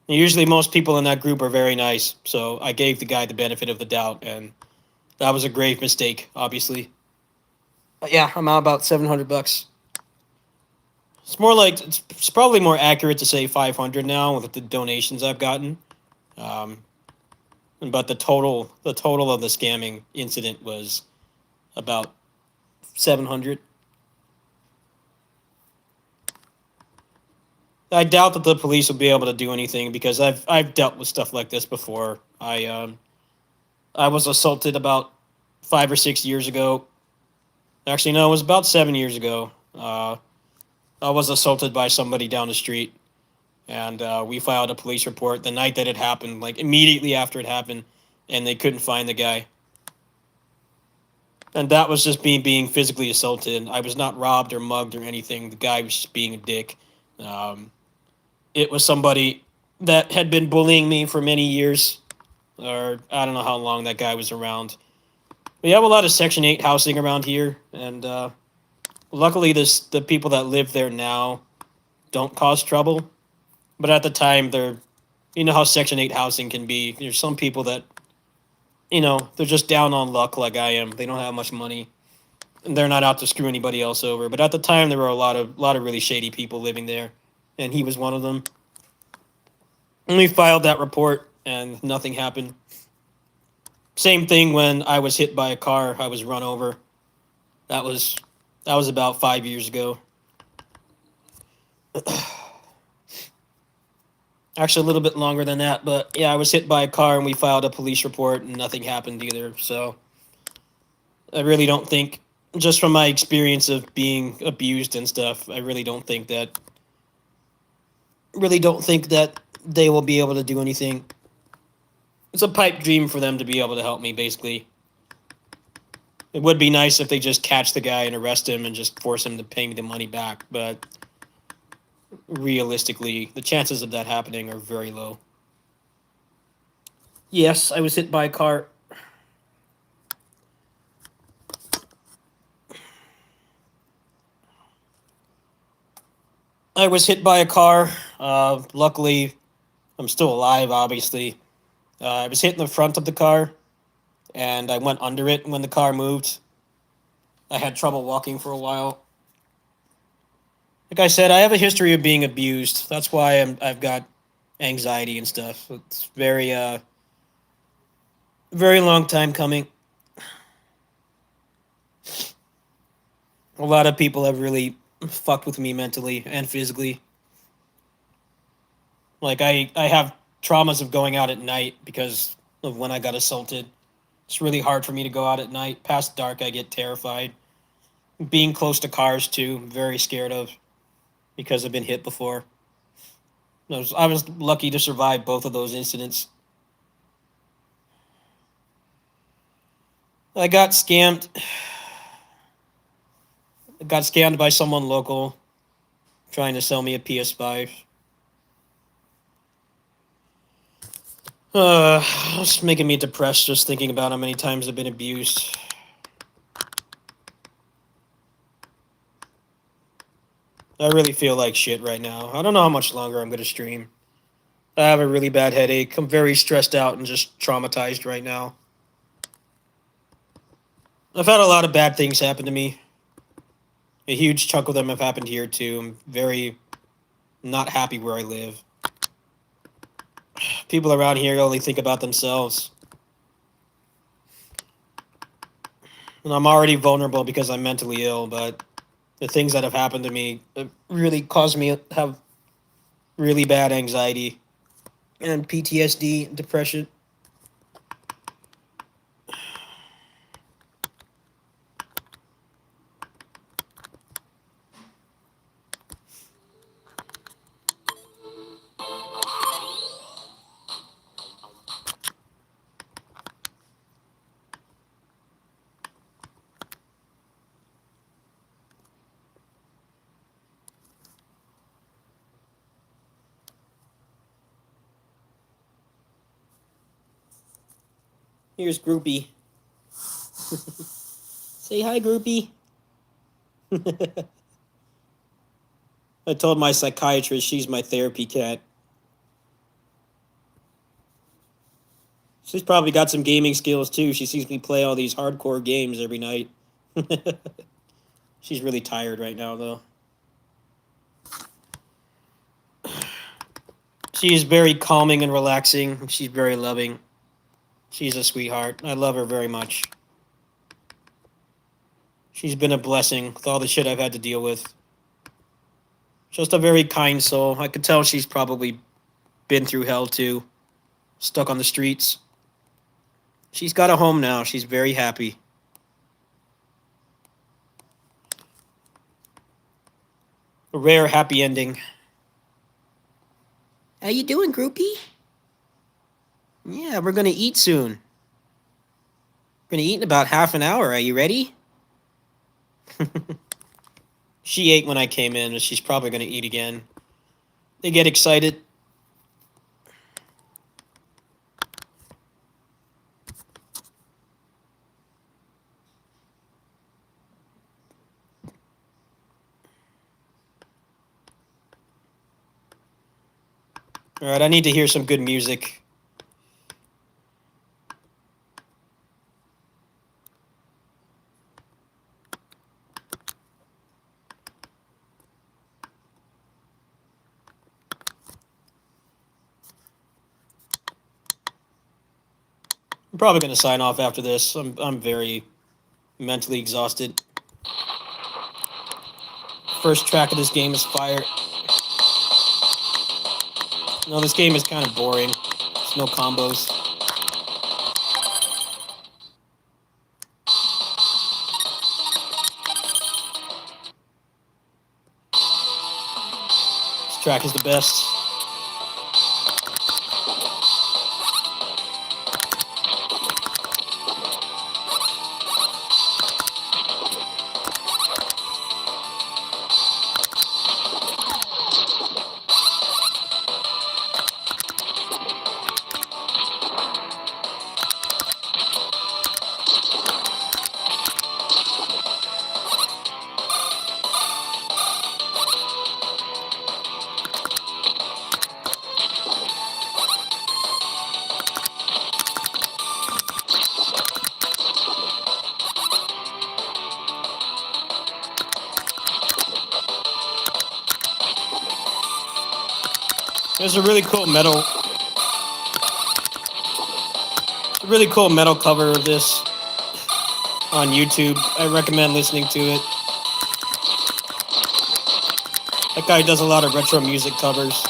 And usually, most people in that group are very nice, so I gave the guy the benefit of the doubt, and that was a grave mistake, obviously. But yeah, I'm out about $700. It's more like it's probably more accurate to say 500 now with the donations I've gotten. Um, but the total of the scamming incident was about 700. I doubt that the police will be able to do anything because I've dealt with stuff like this before. I was assaulted about 5 or 6 years ago. Actually, no, it was about 7 years ago. I was assaulted by somebody down the street, and we filed a police report the night that it happened, like immediately after it happened, and they couldn't find the guy. And that was just me being physically assaulted. I was not robbed or mugged or anything. The guy was just being a dick. Um, it was somebody that had been bullying me for many years, or I don't know how long that guy was around. We have a lot of Section 8 housing around here, and luckily the people that live there now don't cause trouble. But at the time, you know how Section 8 housing can be. There's some people that, they're just down on luck like I am. They don't have much money. And they're not out to screw anybody else over. But at the time, there were a lot of really shady people living there. And he was one of them. And we filed that report, and nothing happened. Same thing when I was hit by a car. I was run over. That was about 5 years ago. Actually, a little bit longer than that, but yeah, I was hit by a car and we filed a police report and nothing happened either. So I really don't think, just from my experience of being abused and stuff, I really don't think that they will be able to do anything. It's a pipe dream for them to be able to help me, basically. It would be nice if they just catch the guy and arrest him and just force him to pay me the money back, but realistically, the chances of that happening are very low. Yes, I was hit by a car. I was hit by a car. Luckily, I'm still alive, obviously. I was hit in the front of the car, and I went under it when the car moved. I had trouble walking for a while. Like I said, I have a history of being abused. That's why I've got anxiety and stuff. It's very long time coming. A lot of people have really fucked with me mentally and physically. Like I have traumas of going out at night because of when I got assaulted. It's really hard for me to go out at night. Past dark, I get terrified. Being close to cars too, I'm very scared of because I've been hit before. I was lucky to survive both of those incidents. I got scammed. I got scammed by someone local trying to sell me a PS5. It's making me depressed just thinking about how many times I've been abused. I really feel like shit right now. I don't know how much longer I'm going to stream. I have a really bad headache. I'm very stressed out and just traumatized right now. I've had a lot of bad things happen to me. A huge chunk of them have happened here too. I'm very not happy where I live. People around here only think about themselves. And I'm already vulnerable because I'm mentally ill, but the things that have happened to me really caused me to have really bad anxiety and PTSD, depression. Here's Groupie. Say hi, Groupie. I told my psychiatrist she's my therapy cat. She's probably got some gaming skills too. She sees me play all these hardcore games every night. She's really tired right now, though. She's very calming and relaxing. She's very loving. She's a sweetheart. I love her very much. She's been a blessing with all the shit I've had to deal with. Just a very kind soul. I could tell she's probably been through hell too. Stuck on the streets. She's got a home now. She's very happy. A rare happy ending. How you doing, Groupie? Yeah, we're gonna eat soon. We're gonna eat in about half an hour. Are you ready? She ate when I came in, and she's probably gonna eat again. They get excited. All right, I need to hear some good music. I'm probably going to sign off after this. I'm very mentally exhausted. First track of this game is fire. No, this game is kind of boring. There's no combos. This track is the best. There's a really cool metal cover of this on YouTube. I recommend listening to it. That guy does a lot of retro music covers.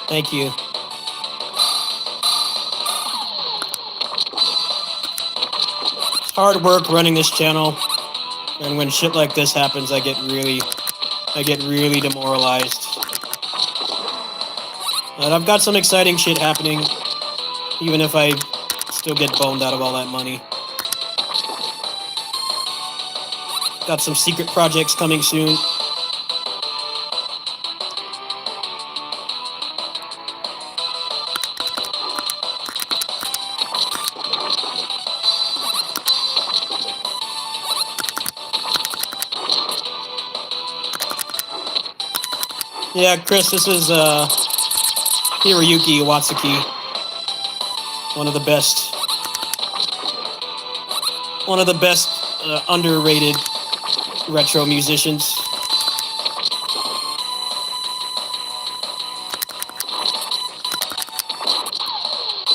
Thank you. It's hard work running this channel, and when shit like this happens, I get really demoralized. But I've got some exciting shit happening, even if I still get boned out of all that money. Got some secret projects coming soon. Yeah, Chris, this is Hiroyuki Iwatsuki, one of the best underrated retro musicians.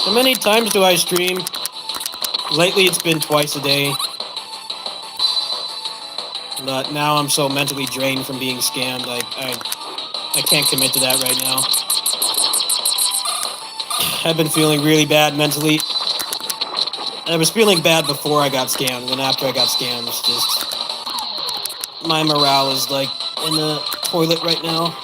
How many times do I stream? Lately it's been twice a day. But now I'm so mentally drained from being scammed, I can't commit to that right now. I've been feeling really bad mentally. I was feeling bad before I got scammed, and after I got scammed, it's just... my morale is, like, in the toilet right now.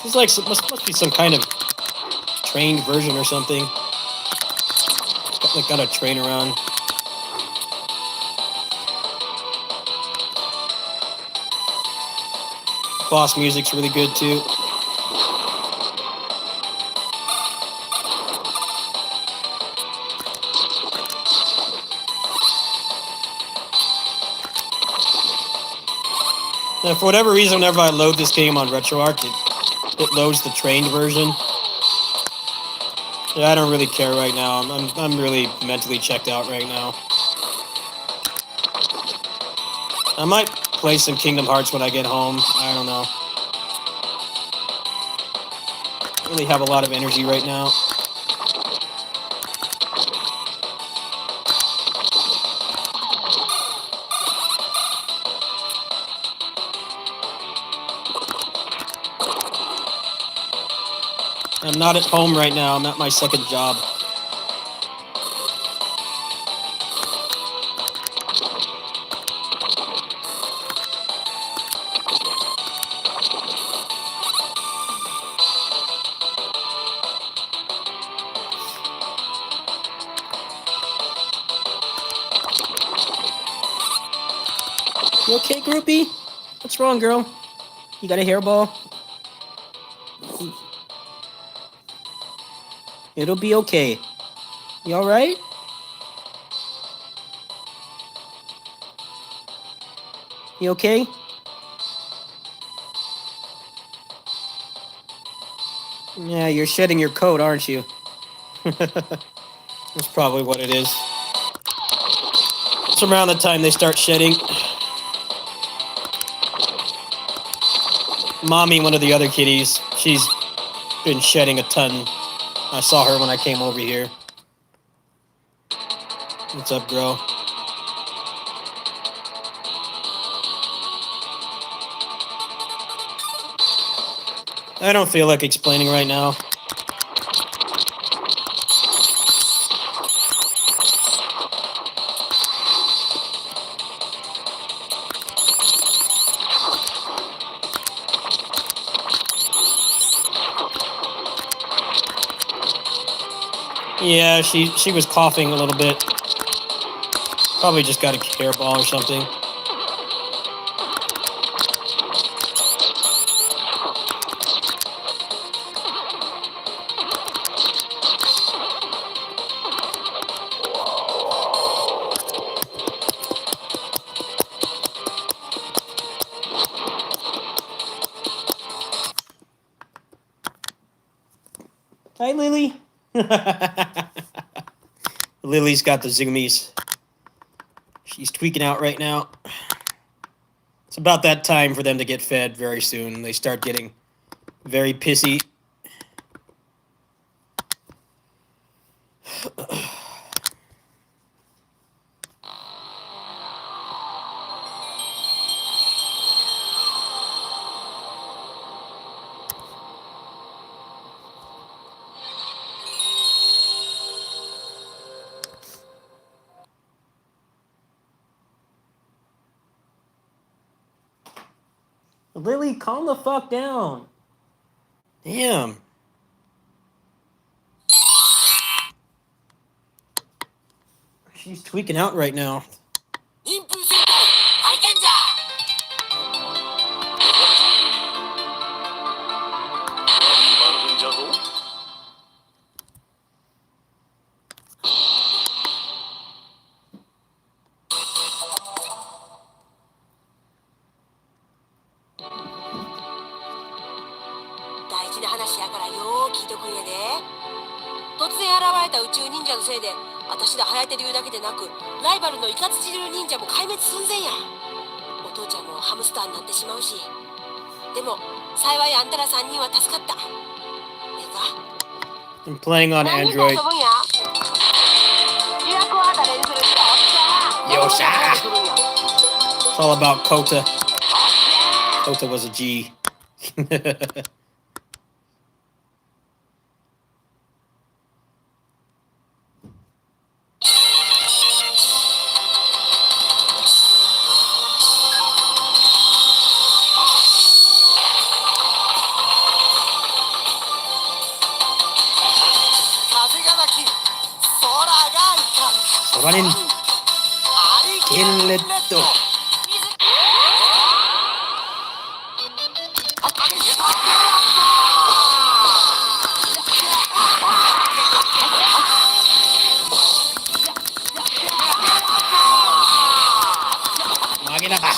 This is like, must be some kind of trained version or something. Got a train around. Boss music's really good too. Now, for whatever reason, whenever I load this game on RetroArch, it loads the trained version. Yeah, I don't really care right now. I'm really mentally checked out right now. I might play some Kingdom Hearts when I get home. I don't know. I don't really have a lot of energy right now. I'm not at home right now. I'm at my second job. You okay, groupie? What's wrong, girl? You got a hairball? It'll be okay. You alright? You okay? Yeah, you're shedding your coat, aren't you? That's probably what it is. It's around the time they start shedding. Mommy, one of the other kitties, she's been shedding a ton. I saw her when I came over here. What's up, girl? I don't feel like explaining right now. Yeah, she was coughing a little bit. Probably just got a hairball or something. Hi, Lily. Lily's got the zoomies. She's tweaking out right now. It's about that time for them to get fed very soon. They start getting very pissy. Lily, calm the fuck down. Damn. She's tweaking out right now. I'm playing on Android. Yosha! It's all about Kota. Kota was a G. Running. Inletto. Maginapa.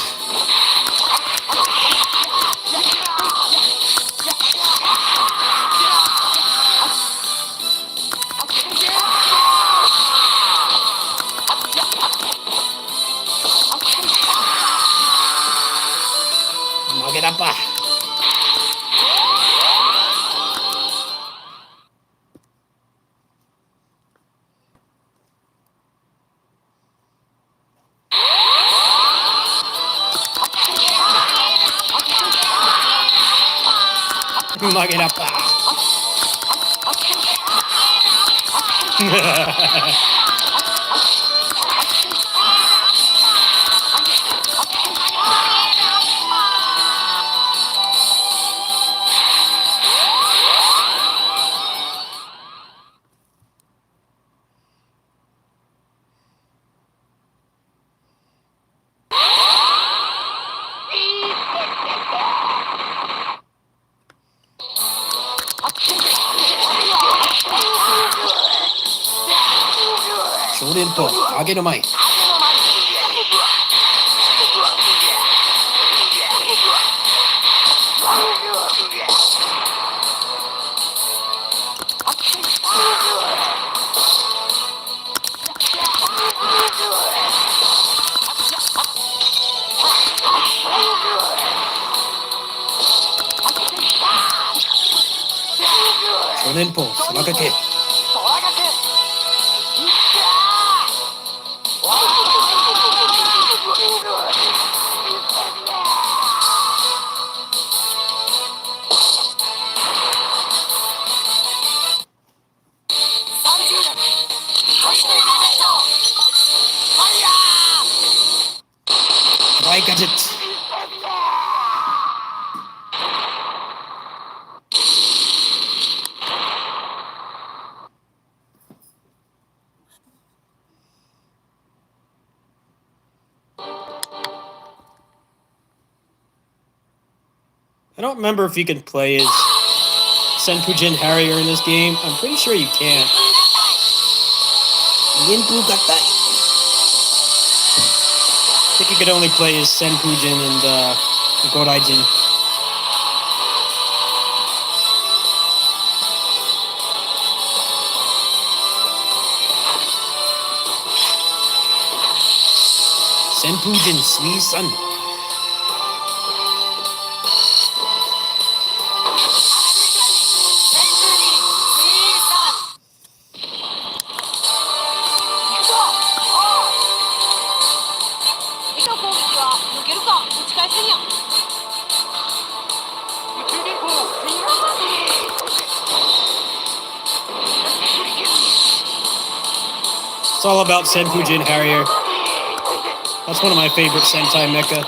Maginapa. Maginapa. Shonen to age no mai. Shonen po, Sumakake. Try gadget. don't remember if you can play as Senpujin Harrier in this game. I'm pretty sure you can't. I think you could only play as Senpujin and Goraijin. Senpujin, sweet son. It's all about Senpujin Harrier. That's one of my favorite Sentai mecha.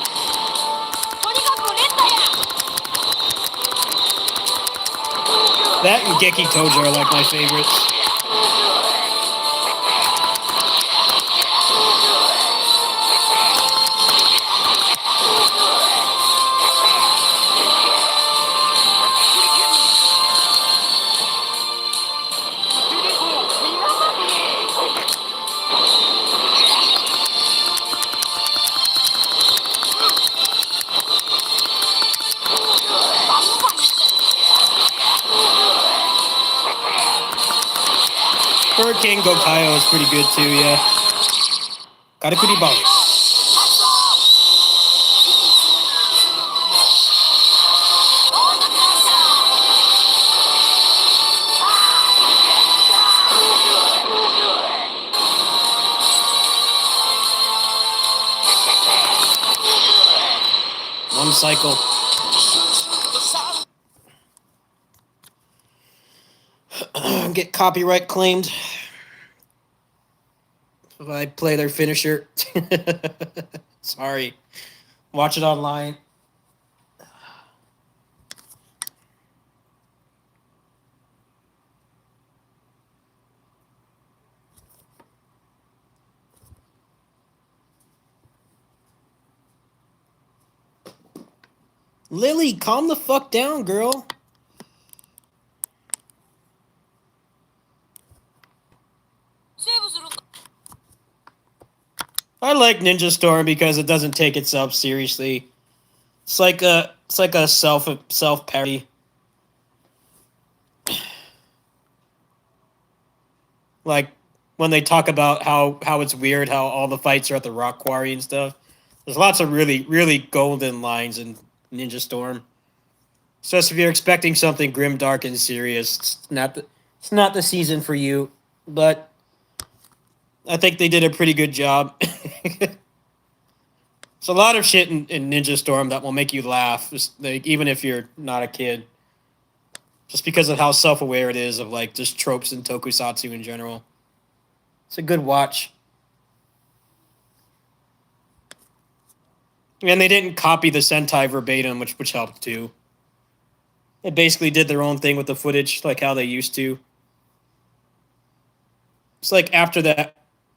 That and Geki Tojo are like my favorites. Hurricane Gokaio is pretty good too, yeah. Karakuri Bang. One cycle. Get copyright claimed if I play their finisher. Sorry. Watch it online. Lily, calm the fuck down, girl. I like Ninja Storm because it doesn't take itself seriously. It's like a self parody. Like when they talk about how it's weird how all the fights are at the rock quarry and stuff. There's lots of really golden lines in Ninja Storm. So if you're expecting something grim, dark, and serious, it's not the season for you. But I think they did a pretty good job. It's a lot of shit in Ninja Storm that will make you laugh, just, like, even if you're not a kid. Just because of how self-aware it is of like just tropes in tokusatsu in general. It's a good watch. And they didn't copy the Sentai verbatim, which helped too. They basically did their own thing with the footage, like how they used to. It's like after that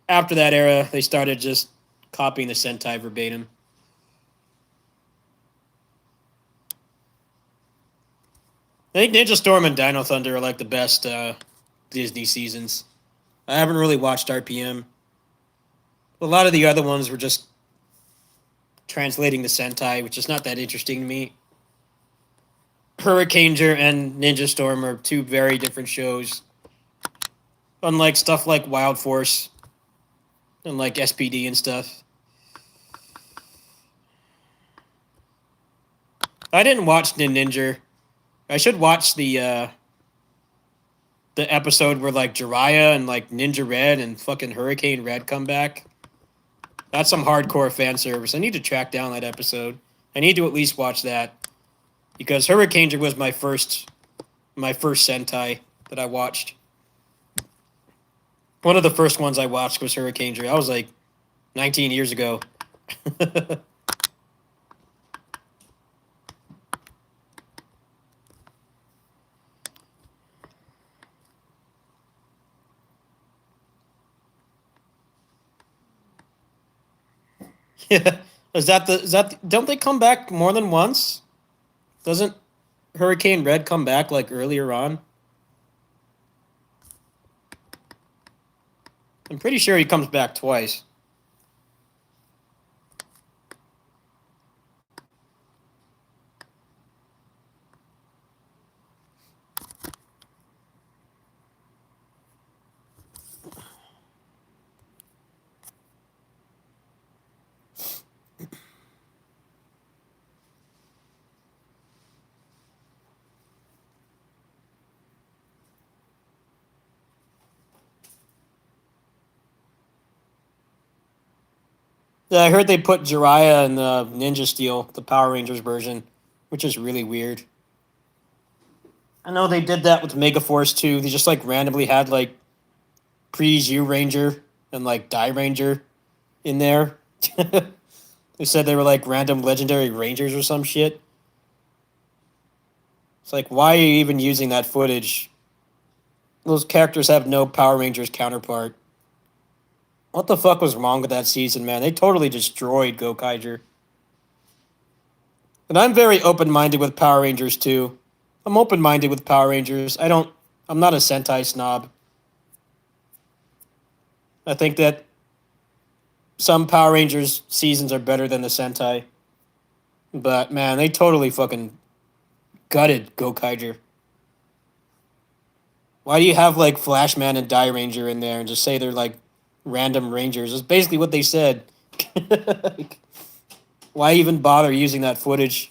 era, they started just copying the Sentai verbatim. I think Ninja Storm and Dino Thunder are like the best Disney seasons. I haven't really watched RPM. A lot of the other ones were just translating the Sentai, which is not that interesting to me. Hurricaneger and Ninja Storm are two very different shows. Unlike stuff like Wild Force and like SPD and stuff. I didn't watch Ninja. I should watch the episode where like Jiraiya and like Ninja Red and fucking Hurricane Red come back. That's some hardcore fan service. I need to track down that episode. I need to at least watch that. Because Hurricaneger was my first Sentai that I watched. One of the first ones I watched was Hurricaneger. I was like 19 years ago. Yeah. Don't they come back more than once? Doesn't Hurricane Red come back like earlier on? I'm pretty sure he comes back twice. Yeah, I heard they put Jiraiya in the Ninja Steel, the Power Rangers version, which is really weird. I know they did that with Megaforce too. They just like randomly had like Pre-U Ranger and like Die Ranger in there. They said they were like random legendary rangers or some shit. It's like, why are you even using that footage? Those characters have no Power Rangers counterpart. What the fuck was wrong with that season, man? They totally destroyed Gokaiger. And I'm very open minded with Power Rangers too. I'm open minded with Power Rangers. I'm not a Sentai snob. I think that some Power Rangers seasons are better than the Sentai. But man, they totally fucking gutted Gokaiger. Why do you have like Flashman and Die Ranger in there and just say they're like random rangers? That's basically what they said. Like, why even bother using that footage?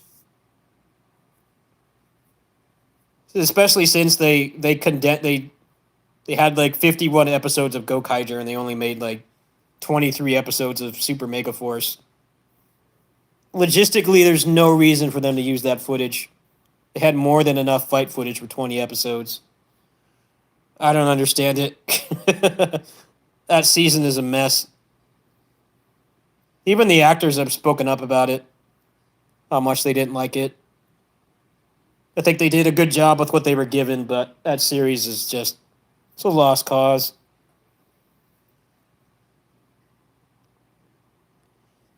Especially since they had like 51 episodes of Gokaiger and they only made like 23 episodes of Super Mega Force. Logistically, there's no reason for them to use that footage. They had more than enough fight footage for 20 episodes. I don't understand it. That season is a mess. Even the actors have spoken up about it, how much they didn't like it. I think they did a good job with what they were given, but that series is just, it's a lost cause.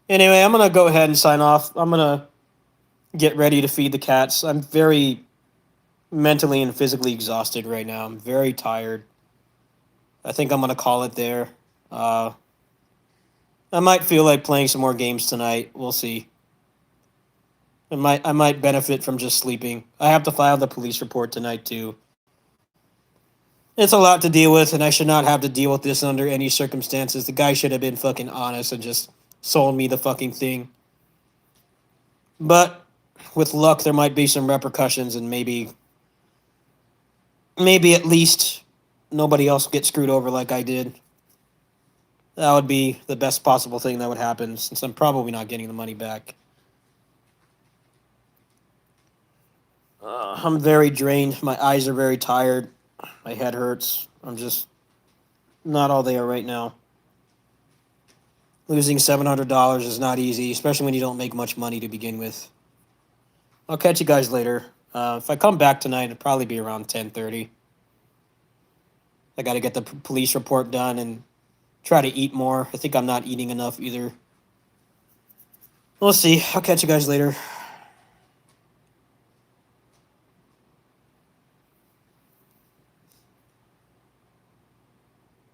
Anyway, I'm going to go ahead and sign off. I'm going to get ready to feed the cats. I'm very mentally and physically exhausted right now. I'm very tired. I think I'm going to call it there. Uh, I might feel like playing some more games tonight. We'll see. I might benefit from just sleeping. I have to file the police report tonight too. It's a lot to deal with, and I should not have to deal with this under any circumstances. The guy should have been fucking honest and just sold me the fucking thing. But with luck, there might be some repercussions, and maybe at least nobody else get screwed over like I did. That would be the best possible thing that would happen, since I'm probably not getting the money back. I'm very drained. My eyes are very tired. My head hurts. I'm just not all there right now. Losing $700 is not easy, especially when you don't make much money to begin with. I'll catch you guys later. If I come back tonight, it'll probably be around 10:30. I got to get the police report done and try to eat more. I think I'm not eating enough either. We'll see. I'll catch you guys later.